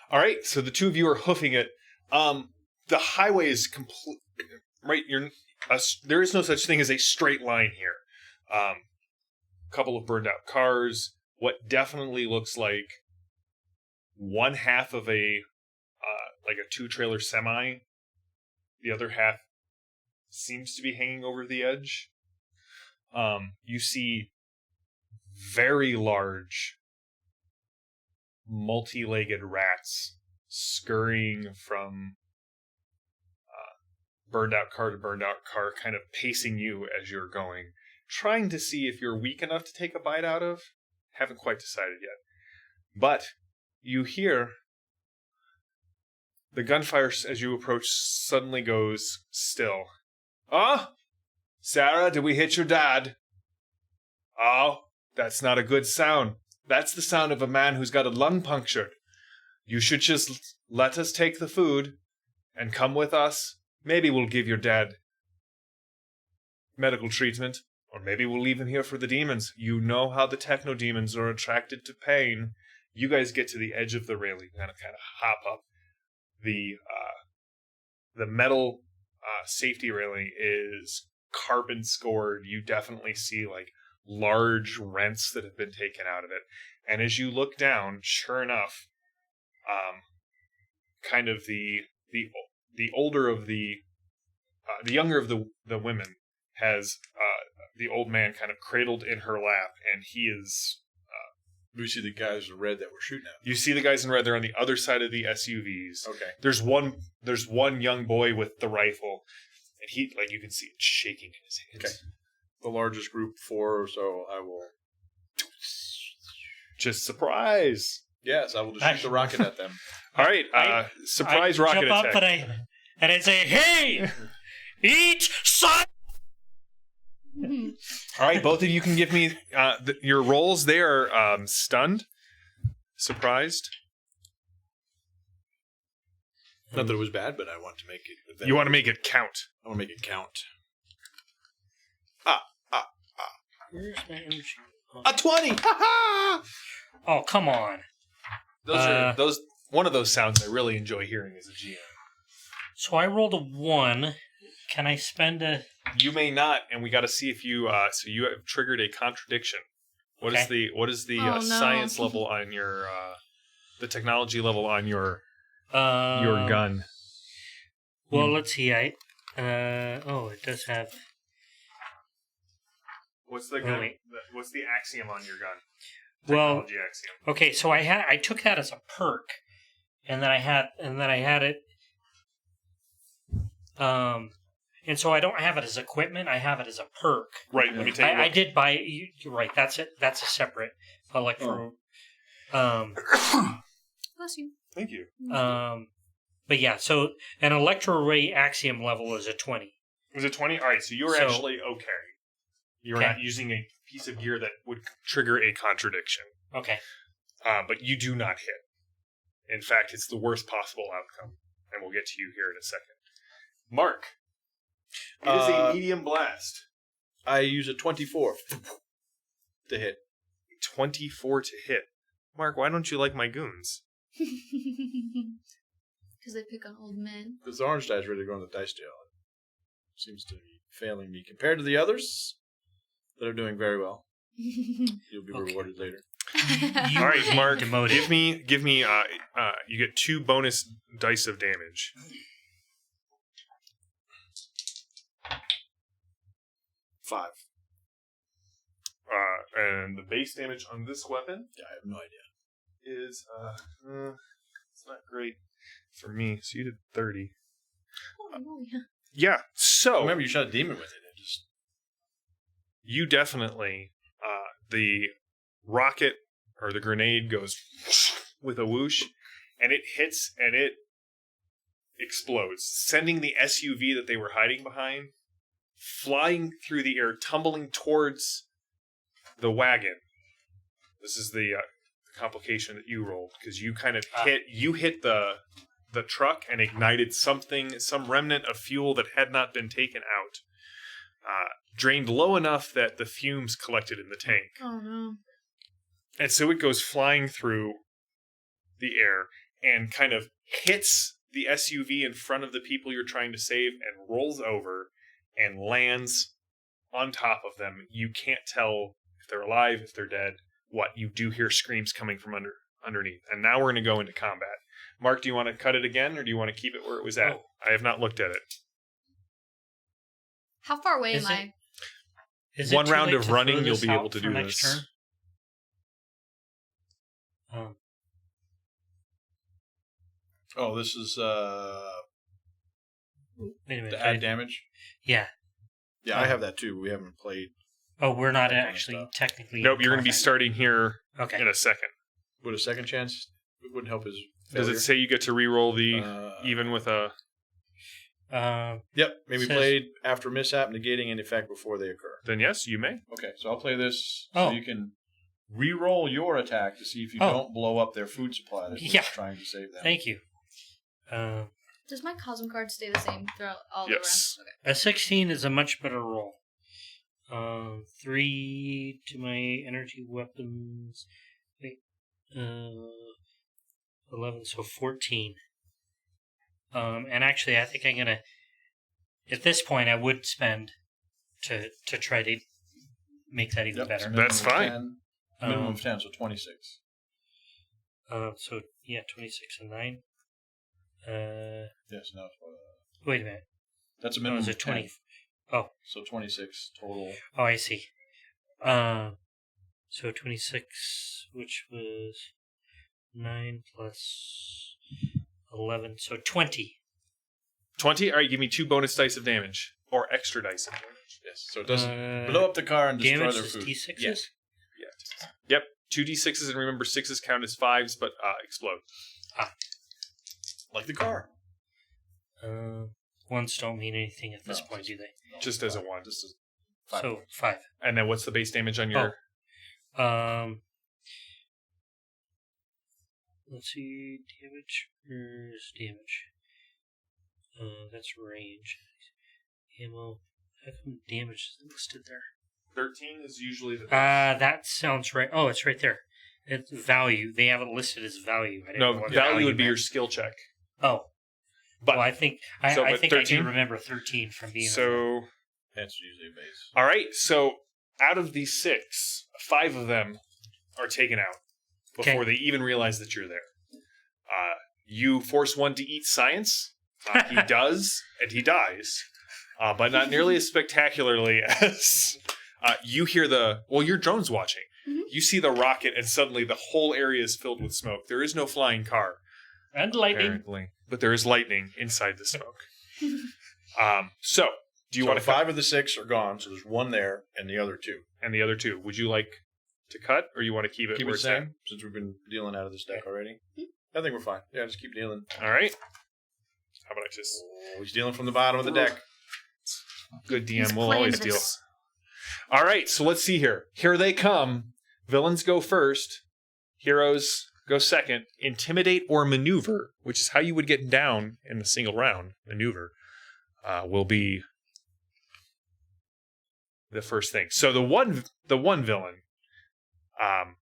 All right, so the two of you are hoofing it. The highway is complete. Right, there is no such thing as a straight line here. Couple of burned out cars. What definitely looks like one half of a 2-trailer semi. The other half seems to be hanging over the edge. You see very large, multi-legged rats scurrying from burned out car to burned out car, kind of pacing you as you're going, trying to see if you're weak enough to take a bite out of. Haven't quite decided yet. But you hear the gunfire as you approach suddenly goes still. Oh, Sarah, did we hit your dad? Oh, that's not a good sound. That's the sound of a man who's got a lung punctured. You should just let us take the food and come with us. Maybe we'll give your dad medical treatment, or maybe we'll leave him here for the demons. You know how the techno demons are attracted to pain. You guys get to the edge of the railing, kind of hop up. The metal safety railing is carbon scored. You definitely see like large rents that have been taken out of it. And as you look down, sure enough, kind of the older of the younger of the women has the old man kind of cradled in her lap, and he is. We see the guys in red that were shooting at. You see the guys in red. They're on the other side of the SUVs. Okay. There's one young boy with the rifle, and he, like, you can see it shaking in his hands. Okay. The largest group, 4, so I will. Just surprise. Yes, I will just shoot the rocket at them. All right, surprise rocket jump attack. up and I say, "Hey, each side." All right, both of you can give me your rolls. They are stunned, surprised. Not that it was bad, but I want to make it. You want to make it count. I want to make it count. Where's my energy? A 20! Ha Oh, come on. Those one of those sounds I really enjoy hearing as a GM. So I rolled a 1. Can I spend a... You may not, and we got to see if you. So you have triggered a contradiction. What is the Oh, no. science level on your the technology level on your gun? Well, let's see. It does have... What's the Oh, wait. What's the axiom on your gun? Well, technology axiom. okay, so I took that as a perk, and then I had it, and so I don't have it as equipment. I have it as a perk. Right. Let me take a look. I did buy it. You're right. That's it. That's a separate electro. Bless you. Thank you. But yeah, so an electro ray axiom level is a 20. Was it 20? All right. So you were actually okay. You're not using a piece of gear that would trigger a contradiction. Okay. But you do not hit. In fact, it's the worst possible outcome. And we'll get to you here in a second. Mark. It is a medium blast. I use a 24 to hit. 24 to hit. Mark, why don't you like my goons? Because they pick on old men. This orange die is ready to go on the dice jail. It seems to be failing me compared to the others that are doing very well. You'll be rewarded later. All right, Mark. Demoted. Give me. You get 2 bonus dice of damage. 5. And the base damage on this weapon Yeah, I have no idea. is it's not great for me. So you did 30. Oh, yeah. Yeah. So Remember, you shot a demon with it. It just you definitely the rocket or the grenade goes with a whoosh, and it hits and it explodes, sending the SUV that they were hiding behind flying through the air, tumbling towards the wagon. This is the complication that you rolled, because you kind of hit the truck and ignited some remnant of fuel that had not been taken out. Drained low enough that the fumes collected in the tank. Oh, no. And so it goes flying through the air and kind of hits the SUV in front of the people you're trying to save and rolls over and lands on top of them. You can't tell if they're alive, if they're dead. What? You do hear screams coming from underneath. And now we're going to go into combat. Mark, do you want to cut it again, or do you want to keep it where it was at? Oh. I have not looked at it. How far away Is am it- I? Is it One too round late of to running, throw you'll this be able out to for do next this. Turn? Oh, this is Wait a minute. to add damage. Yeah. Yeah, I have that too. We haven't played. Oh, we're not That kind of actually stuff. technically. Nope, in you're going to be combat. starting here Okay. in a second. Would a second chance? It wouldn't help his. Does Failure. it say you get to re-roll the Uh, even with a... Yep. Maybe Says- played after mishap, negating an effect before they occur. Then yes, you may. Okay, so I'll play this Oh. so you can re-roll your attack to see if you Oh. don't blow up their food supply that Yeah. we're trying to save them. Thank you. Does my Cosm card stay the same throughout all Yes. the rounds? Okay. A 16 is a much better roll. 3 to my energy weapons. Wait. 11, so 14. And actually, I think I'm gonna. At this point, I would spend to try to make that even Yep, better. so That's minimum of fine. 10, minimum of 10, so 26. So yeah, 26 and 9. Yes, no. Wait a minute. That's a Oh, minimum is of it 20? 10. Oh, So 26 total. oh, I see. So 26, which was 9 plus 11, so 20. 20? All right, give me 2 bonus dice of damage. Or extra dice of damage. Yes, so it doesn't blow up the car and destroy Damage their is food. D6s? Yes. Yep, 2 d6s, and remember 6s count as 5s, but explode. Like the car. Ones don't mean anything at this No. point, do they? Just as a 1. This is 5. So 5. And then what's the base damage on your... Let's see, damage. Where's damage? That's range. Ammo. How come damage isn't listed there? 13 is usually the... That sounds right. Oh, it's right there. It's value. They have it listed as value. I didn't know No, what value would be meant. your skill check. Oh, But well, I think I but think I 13? do remember 13 from being. So, That's usually a base. all right. So, out of these 6, 5 of them are taken out before they even realize that you're there. You force one to eat science. He does, and he dies, but not nearly as spectacularly as you hear the. Well, your drone's watching. You see the rocket, and suddenly the whole area is filled with smoke. There is no flying car, And lightning. apparently, but there is lightning inside the smoke. So, do you want to 5 of the 6 are gone, so there's 1 there and the other 2. And the other 2, would you like to cut, or you want to keep it Keep where it the it's at? same, since we've been dealing out of this deck already. I think we're fine. Yeah, just keep dealing. All right. How about I just... Oh, he's dealing from the bottom of the deck. Good DM He's will planned always deal. this. All right, so let's see here. Here they come. Villains go first. Heroes go second. Intimidate or maneuver, which is how you would get down in a single round. Maneuver will be the first thing. So the one villain,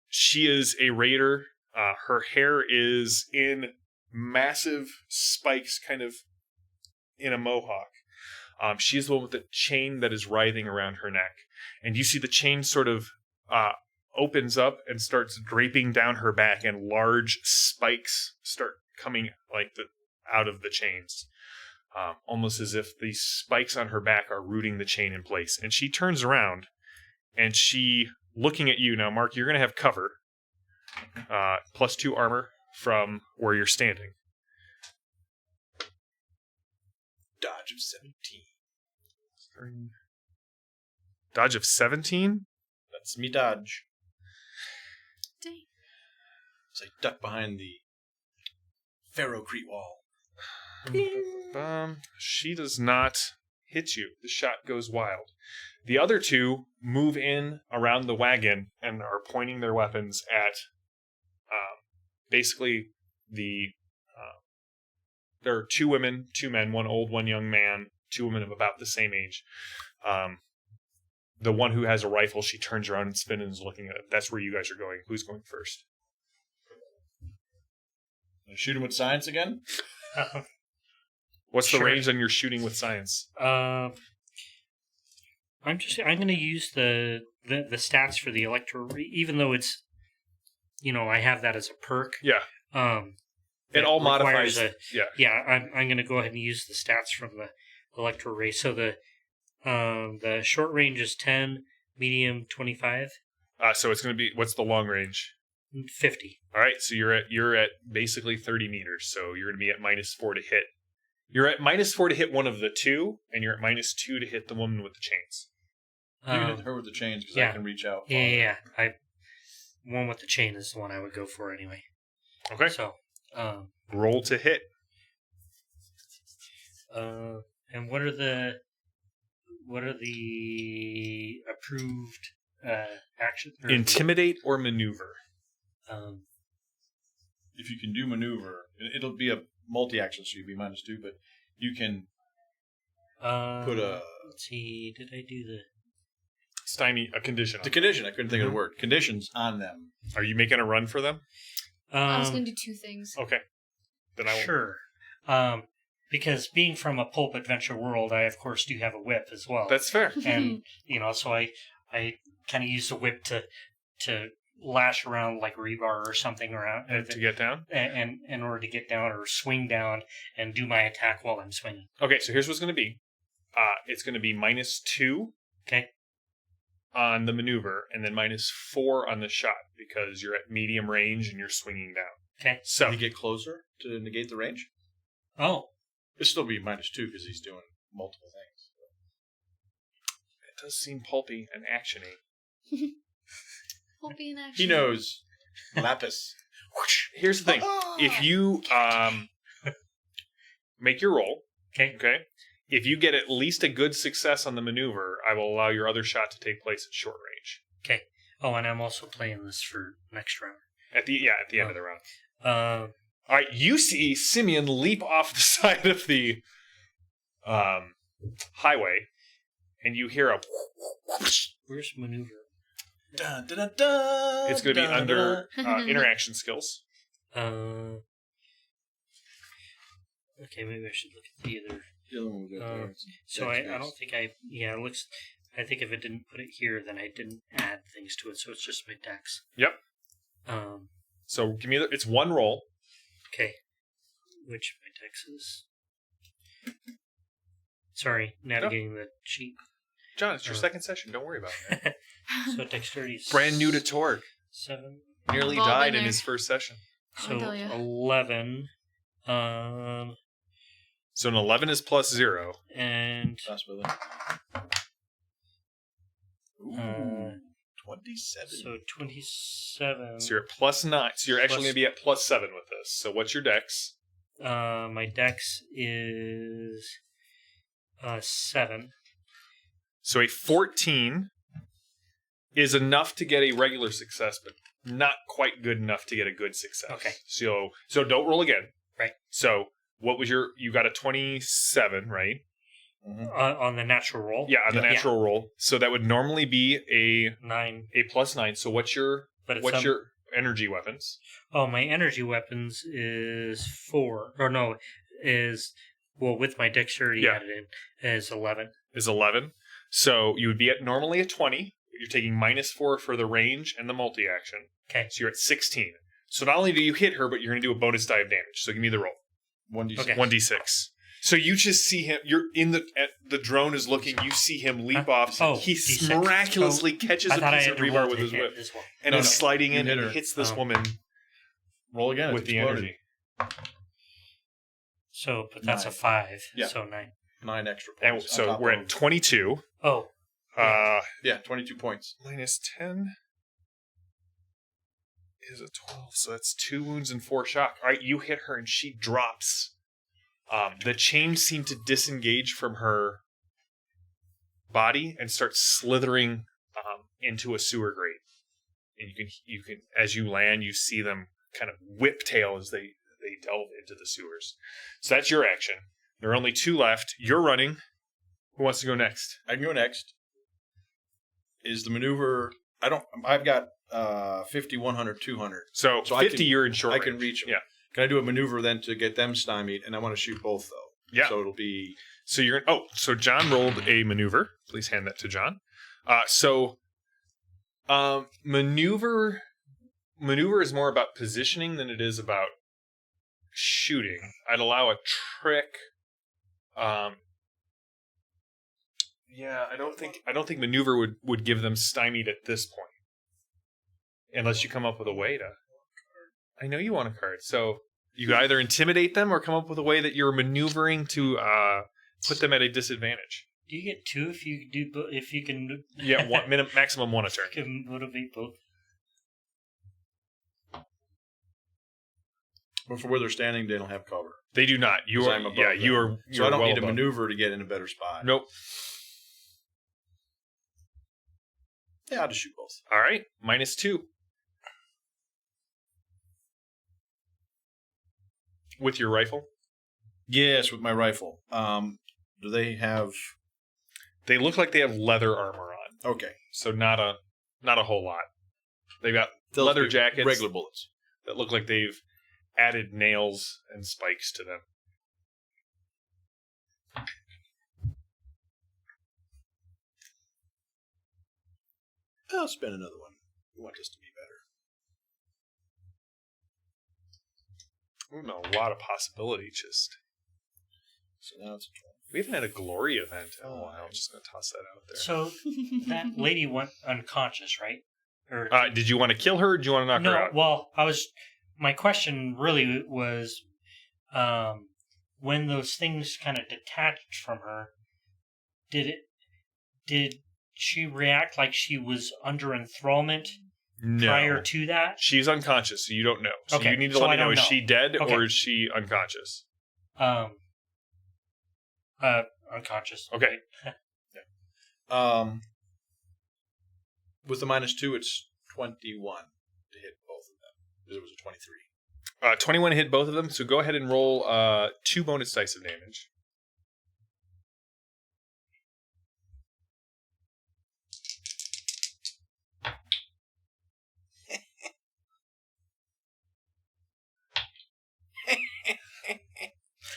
she is a raider. Her hair is in massive spikes, kind of in a mohawk. She's the one with the chain that is writhing around her neck. And you see the chain sort of opens up and starts draping down her back, and large spikes start coming out of the chains. Almost as if the spikes on her back are rooting the chain in place. And she turns around, and she, looking at you now, Mark, you're going to have cover. +2 armor from where you're standing. Dodge of 17. Dodge of 17? That's me dodge. Dang. As I duck behind the Ferrocrete wall. She does not hit you. The shot goes wild. The other 2 move in around the wagon and are pointing their weapons at basically there are 2 women, 2 men, 1 old, 1 young man, 2 women of about the same age. The one who has a rifle, she turns around and spins and is looking at it. That's where you guys are going. Who's going first? Shoot him with science again? What's the Sure. range on your shooting with science? I'm going to use the stats for the electro, even though it's, I have that as a perk. Yeah. It all requires modifies. Yeah, I'm going to go ahead and use the stats from the electro ray. So the short range is 10, medium 25, So it's going to be, what's the long range? 50. All right, so you're at basically 30 meters. So you're going to be at -4 to hit. You're at -4 to hit one of the 2, and you're at -2 to hit the woman with the chains. You can hit her with the chains because yeah. I can reach out. Yeah. One with the chain is the one I would go for anyway. Okay. So, Roll to hit. and what are the approved actions? Intimidate or maneuver. If you can do maneuver, it'll be a multi-action, so you'll be -2, but you can put a... Let's see, did I do the... Stymie, a condition. The condition, I couldn't think of the word. Conditions on them. Are you making a run for them? I was going to do 2 things. Okay. Then I will. Sure. Because being from a pulp adventure world, I of course do have a whip as well. That's fair. And so I kind of use the whip to lash around like rebar or something around To get down? and in order to get down or swing down and do my attack while I'm swinging. Okay, so here's what's going to be. It's going to be -2 Okay. on the maneuver, and then -4 on the shot, because you're at medium range and you're swinging down. Okay. So, Can you get closer to negate the range? Oh. It'll still be -2 because he's doing multiple things. it does seem pulpy and actiony. Pulpy in action. He knows. Lapis. Here's the thing. If you make your roll, Okay. if you get at least a good success on the maneuver, I will allow your other shot to take place at short range. Okay. Oh, and I'm also playing this for next round. At the end of the round. Uh, All right, you see Simian leap off the side of the highway, and you hear a... where's maneuver? Dun, dun, dun, dun, It's going to be dun, under dun. interaction skills. Okay, maybe I should look at the other. The other one will go there. So I don't think it looks. I think if it didn't put it here, then I didn't add things to it. So it's just my dex. Yep. Um. So give me it's one roll. Okay. Which my dex is. Sorry, navigating the sheet. John, it's your second session. Don't worry about it. So dexterity is Brand new to Torg. 7. Nearly We've all died been in there. his first session. So tell ya. 11. So an 11 is plus 0. And Possibility. Ooh, 27. so 27. So you're at plus 9. So you're actually Plus- going to be at plus 7 with this. So what's your dex? My dex is 7. So a 14 is enough to get a regular success, but not quite good enough to get a good success. Okay. So don't roll again. Right. So what was you got a 27, right? On the natural roll. Yeah, on the natural roll. So that would normally be a 9. plus 9. So what's your But it's your energy weapons? Oh, my energy weapons is 4. Or no, is with my dexterity Yeah. added in is 11. Is 11. So you would be at normally at 20. You're taking -4 for the range and the multi-action. Okay. So you're at 16. So not only do you hit her, but you're going to do a bonus die of damage. So give me the roll. 1d6. Okay. 1d6. So you just see him. You're in the drone is looking. You see him leap off. Oh, he D6. miraculously catches I a thought I piece had of to rebar roll with to his hit whip as well. and No, is no. sliding in You hit and her. hits this Oh. woman Roll again. with it's the exploded. energy. So, but that's 9. a 5. Yeah. So 9. 9 extra And points. on so top we're of- at 22. Oh, Yeah, 22 points. Minus 10 is a 12. So that's 2 wounds and 4 shock. All right, you hit her and she drops. The chains seem to disengage from her body and start slithering into a sewer grate. And you can as you land, you see them kind of whip tail as they delve into the sewers. So that's your action. There are only 2 left. You're running. Who wants to go next? I can go next. Is the maneuver... I've got 50, 100, 200. So 50, you're in short I range. can reach them. Yeah. Can I do a maneuver then to get them stymied? And I want to shoot both, though. Yeah. So it'll be... So so John rolled a maneuver. Please hand that to John. Maneuver is more about positioning than it is about shooting. I'd allow a trick. Yeah, I don't think maneuver would give them stymied at this point. Unless you come up with a way to. I know you want a card. So you could either intimidate them or come up with a way that you're maneuvering to put them at a disadvantage. do you get 2 if you do if you can? Yeah, maximum 1 a turn. Can motivate both. But for where they're standing, they don't have cover. They do not. You 'Cause are. I'm above Yeah, them. you are. So I don't well need a above. maneuver to get in a better spot. Nope. Yeah, I'll just shoot both. All right, -2 with your rifle. Yes, with my rifle. Do they have... They look like they have leather armor on, Okay. so not a whole lot. They've got They'll leather be jackets Regular bullets. that look like they've added nails and spikes to them. I'll spend another one. We want this to be better. No, a lot of possibility. Just So now it's a 12. we haven't had a glory event in a while. I'm just gonna toss that out there. So that lady went unconscious, right? Or Did you want to kill her? Or did you want to knock her no? out? Well, my question really was, when those things kind of detached from her, did she react like she was under enthrallment No. prior to that? She's unconscious, so you don't know. So Okay, you need to so let I me know, don't is know. she dead Okay. or is she unconscious? Unconscious. Okay. With the -2, it's 21 to hit both of them. Because it was a 23. 21 hit both of them, so go ahead and roll 2 bonus dice of damage.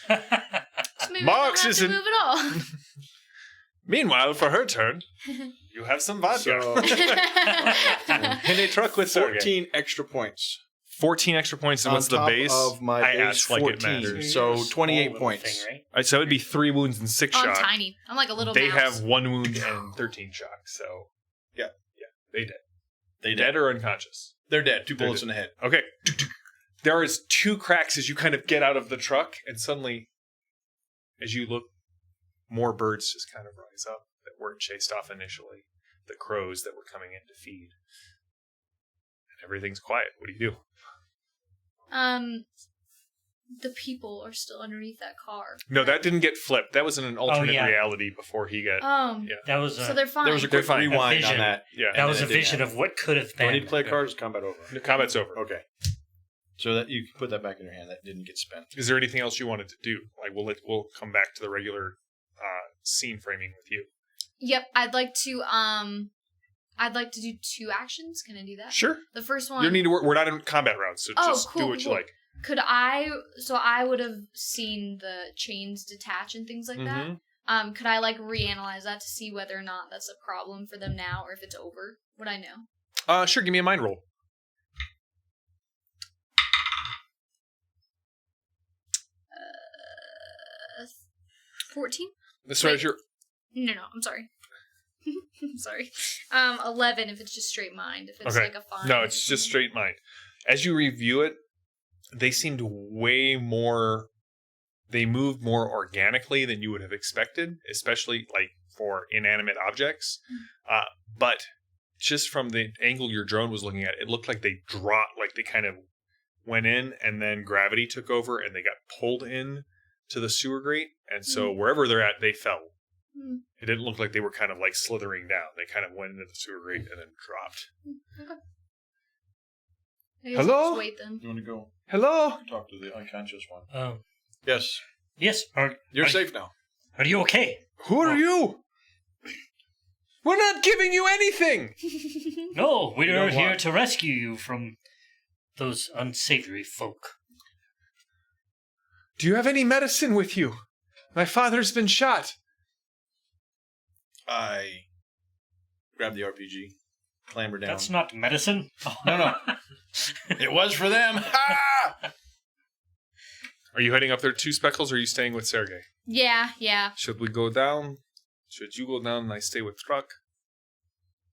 So maybe Marx we don't have to isn't- move at all. Meanwhile, for her turn, you have some vodka. So In a truck with Sergey. 14 extra points. 14 extra points, and on what's the top base? of my I base asked like it 14. matters. So You're a 28 small little points. thing, right? All right, so it would be 3 wounds and 6 Oh, I'm shock. tiny. I'm like a little They mouse. have 1 wound and 13 shock, so... Yeah. They dead. They Dead or unconscious? They're dead. 2 They're bullets dead. in the head. Okay. There is 2 cracks as you kind of get out of the truck, and suddenly, as you look, more birds just kind of rise up that weren't chased off initially. The crows that were coming in to feed. And everything's quiet. What do you do? The people are still underneath that car. No, that didn't get flipped. That was in an alternate reality before he got... Yeah. That was so they're fine. There was a quick rewind on that. Yeah. That was a vision of what could have Do been. I need to play cards? Combat over. The combat's over. Okay. So that you can put that back in your hand. That didn't get spent. Is there anything else you wanted to do? Like, we'll come back to the regular scene framing with you. Yep, I'd like to do 2 actions. Can I do that? Sure. The first one. You don't need to work. We're not in combat rounds, so just do what you like. Could I? So I would have seen the chains detach and things like that. Could I reanalyze that to see whether or not that's a problem for them now, or if it's over? Would I know? Sure. Give me a mind roll. 14. As far as your No, I'm sorry. I'm sorry. 11 if it's just straight mind. If it's okay. like a fine. No, it's just straight mind. As you review it, they seemed way more. They moved more organically than you would have expected, especially for inanimate objects. But just from the angle your drone was looking at, it looked like they dropped, they kind of went in, and then gravity took over, and they got pulled in to the sewer grate, and so wherever they're at, they fell. It didn't look like they were kind of slithering down. They kind of went into the sewer grate and then dropped. Okay. Hello? Just wait then. You want to go Hello? talk to the unconscious one? Yes. Yes. You're safe now. Are you okay? Who are you? We're not giving you anything! No, we don't are here want- to rescue you from those unsavory folk. Do you have any medicine with you? My father's been shot. I grab the RPG, clamber down. That's not medicine. No. It was for them. Ha! Are you heading up there 2 Speckles, or are you staying with Sergey? Yeah. Should we go down? Should you go down and I stay with truck?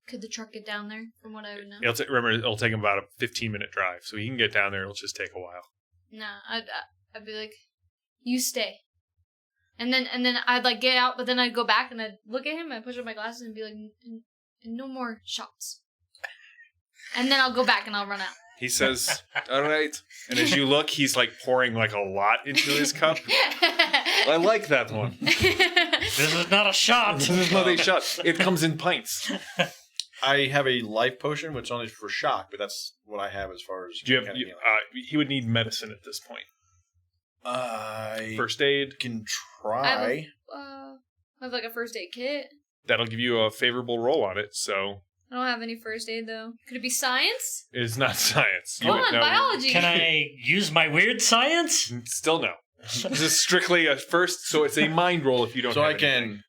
Could the truck get down there, from what I would know? Remember, it'll take him about a 15-minute drive, so he can get down there. It'll just take a while. Nah, I'd be like, you stay. And then I'd get out, but then I'd go back and I'd look at him, I'd push up my glasses and be like, no more shots. And then I'll go back and I'll run out. He says, all right. And as you look, he's pouring a lot into his cup. I like that one. This is not a shot. This is not a shot. It comes in pints. I have a life potion, which is only for shock, but that's what I have as far as... Do you have? He would need medicine at this point. I First aid. can try. I have a first aid kit. That'll give you a favorable roll on it, so... I don't have any first aid, though. Could it be science? It is not science. Come on, biology. Can I use my weird science? Still no. This is strictly a first, so it's a mind roll if you don't So have I can anything.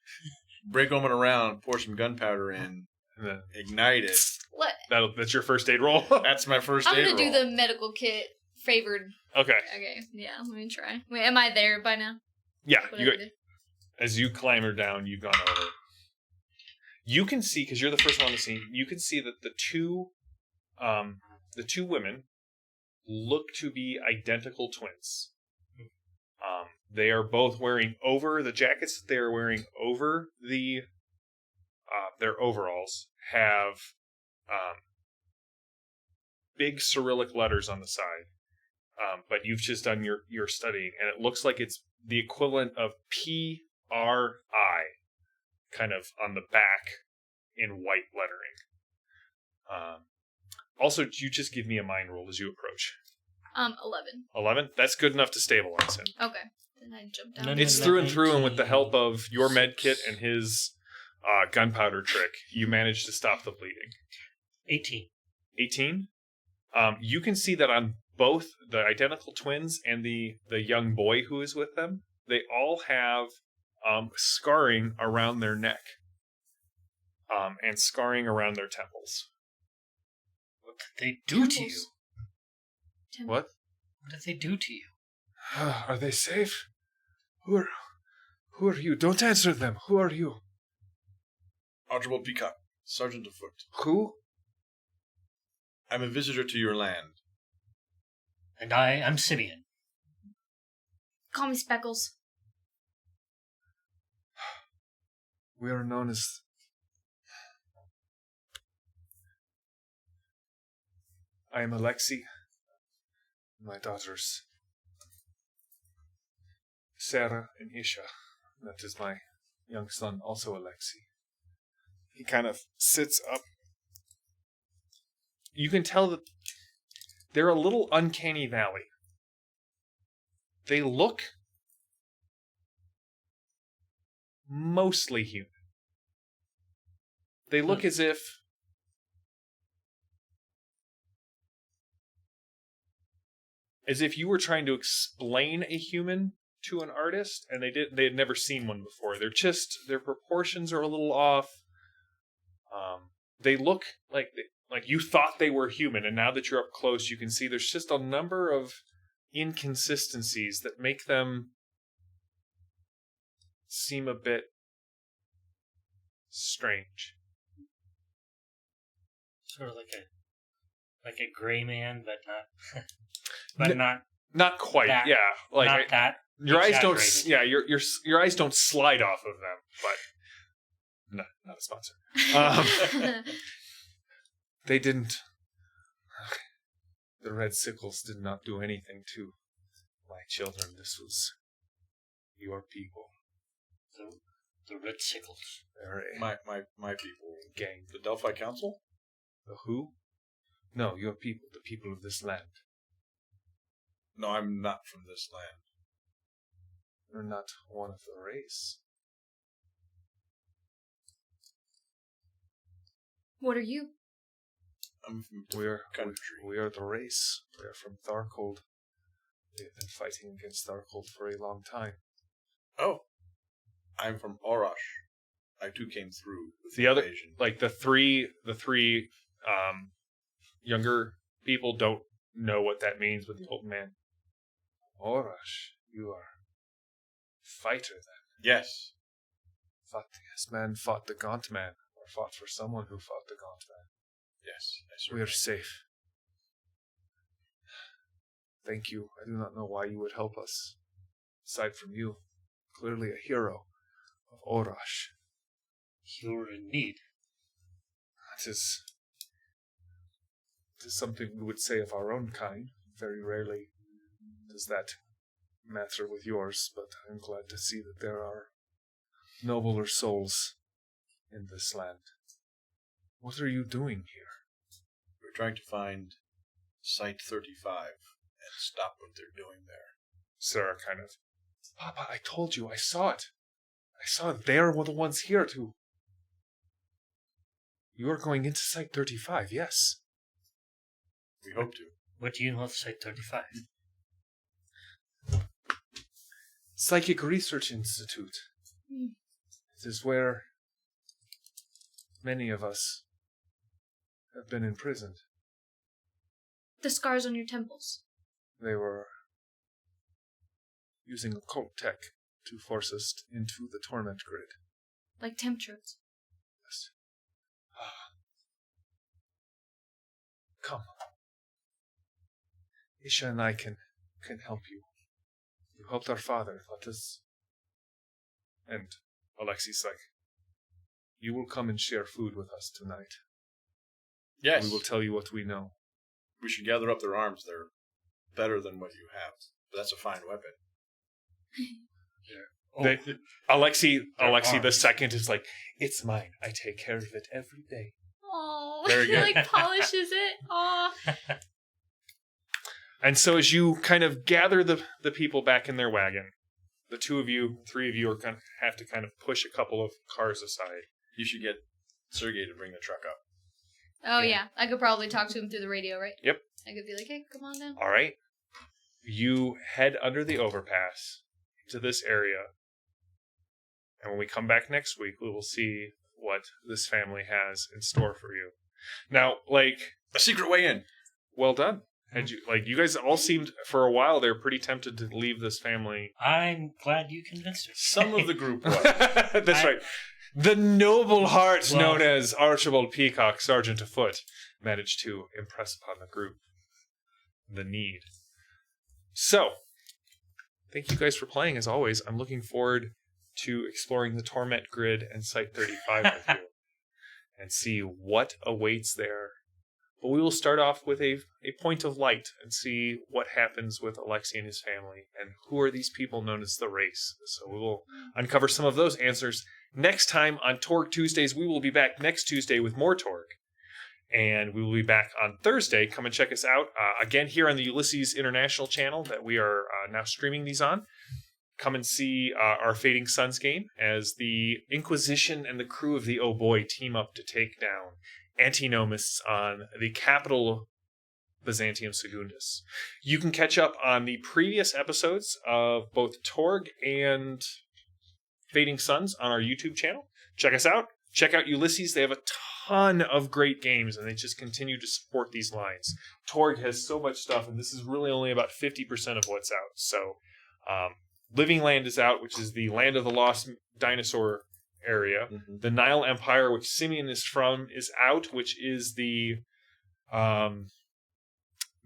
break open around, pour some gunpowder in, And then ignite it. What? that's your first aid roll? That's my first I'm aid gonna do roll. the medical kit favored. Okay. Okay, yeah, let me try. Wait, am I there by now? Yeah, Whatever it is. as you clamber down, you've gone over. You can see, because you're the first one on the scene, you can see that the two women look to be identical twins. They are both wearing over the jackets that they are wearing over their overalls have big Cyrillic letters on the side. But you've just done your studying, and it looks like it's the equivalent of PRI, kind of on the back in white lettering. Also, you just give me a mind roll as you approach. 11. 11? That's good enough to stabilize him. Okay. Then I jump down. No, It's through and through, and with the help of your med kit and his gunpowder trick, you manage to stop the bleeding. 18. 18? You can see that on both the identical twins and the young boy who is with them, they all have scarring around their neck and scarring around their temples. What did they do to you? What? What did they do to you? Are they safe? Who are you? Don't answer them. Who are you? Archibald Peacock, Sergeant of Foot. Who? I'm a visitor to your land. And I'm Simian. Call me Speckles. We are known as... I am Alexi. My daughters, Sarah and Isha. That is my young son, also Alexi. He kind of sits up. You can tell that they're a little uncanny valley. They look mostly human. They look as if you were trying to explain a human to an artist, and they had never seen one before. Their proportions are a little off. They look like you thought they were human, and now that you're up close, you can see there's just a number of inconsistencies that make them seem a bit strange. Sort of like a gray man, but not quite. That, yeah, like not that. Your eyes don't. Yeah, your eyes don't slide off of them, but not a sponsor. They didn't. The red sickles did not do anything to my children. This was your people. The red sickles. They're My people. gang. The Delphi Council? The who? No, your people. The people of this land. No, I'm not from this land. You're not one of the race. What are you? I'm from We're country. we are the race. We are from Tharkhold. They've been fighting against Tharkhold for a long time. Oh, I'm from Orash. I too came through with The other, invasion. like the three younger people don't know what that means, but the old man. Orash, you are fighter then. Yes. Fought this man fought the Gaunt Man, or fought for someone who fought the Gaunt Man. Yes. We are safe. Thank you. I do not know why you would help us. Aside from you, clearly a hero of Orash. You're in need. That is something we would say of our own kind. Very rarely does that matter with yours, but I'm glad to see that there are nobler souls in this land. What are you doing here? We're trying to find Site 35 and stop what they're doing there. Sarah kind of, Papa, I told you, I saw it. I saw it. They were the ones here too. You are going into Site 35, yes. We hope to. What do you know of Site 35? Psychic Research Institute. It is where many of us have been imprisoned. The scars on your temples. They were using occult tech to force us into the torment grid. Like temptress. Yes. Come. Isha and I can help you. You helped our father. Let us... And Alexi's like, you will come and share food with us tonight. Yes. We will tell you what we know. We should gather up their arms. They're better than what you have. But that's a fine weapon. Alexi the second is like, it's mine. I take care of it every day. Oh, Very he good. like polishes it. Aw. And so as you kind of gather the people back in their wagon, the three of you are going to have to kind of push a couple of cars aside. You should get Sergei to bring the truck up. Oh yeah, I could probably talk to him through the radio, right? Yep. I could be like, hey, come on down. All right. You head under the overpass to this area. And when we come back next week, we will see what this family has in store for you. Now, like... A secret way in. Well done. Had you guys all seemed, for a while, they were pretty tempted to leave this family. I'm glad you convinced her. Some of the group was. That's right. The noble heart Well- known as Archibald Peacock, Sergeant afoot, managed to impress upon the group the need. So, thank you guys for playing, as always. I'm looking forward to exploring the Torment grid and Site 35 with you and see what awaits there. But we will start off with a point of light and see what happens with Alexei and his family and who are these people known as the race. So we will uncover some of those answers next time on Torg Tuesdays. We will be back next Tuesday with more Torg. And we will be back on Thursday. Come and check us out again here on the Ulysses International channel that we are now streaming these on. Come and see our Fading Suns game as the Inquisition and the crew of the Oh Boy team up to take down antinomists on the capital Byzantium Secundus. You can catch up on the previous episodes of both Torg and Fading Suns on our YouTube channel. Check us out. Check out Ulysses. They have a ton of great games, and they just continue to support these lines. Torg has so much stuff, and this is really only about 50% of what's out. So, Living Land is out, which is the land of the lost dinosaur area. Mm-hmm. The Nile Empire, which Simian is from, is out, which is the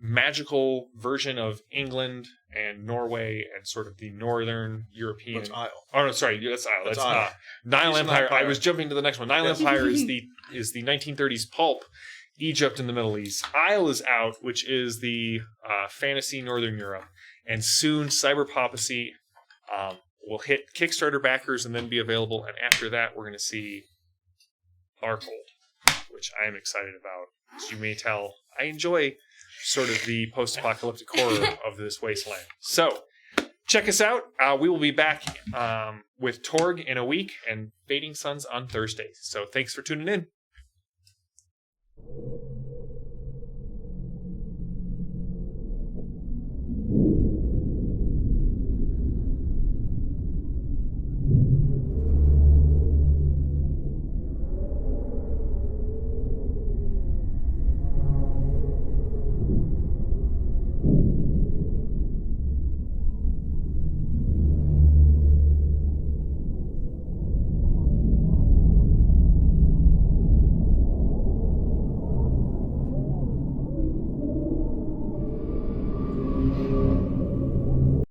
magical version of England and Norway and sort of the northern European. That's Isle. Oh no, sorry, that's Isle. That's Isle. not Nile It's Empire. Empire. I was jumping to the next one. Nile Yes. Empire is the 1930s pulp. Egypt and the Middle East. Isle is out, which is the fantasy Northern Europe, and soon Cyberpopacy will hit Kickstarter backers and then be available. And after that, we're going to see Tharkhold, which I am excited about. As you may tell, I enjoy sort of the post-apocalyptic horror of this wasteland. So, check us out. We will be back with Torg in a week and Fading Suns on Thursday. So, thanks for tuning in.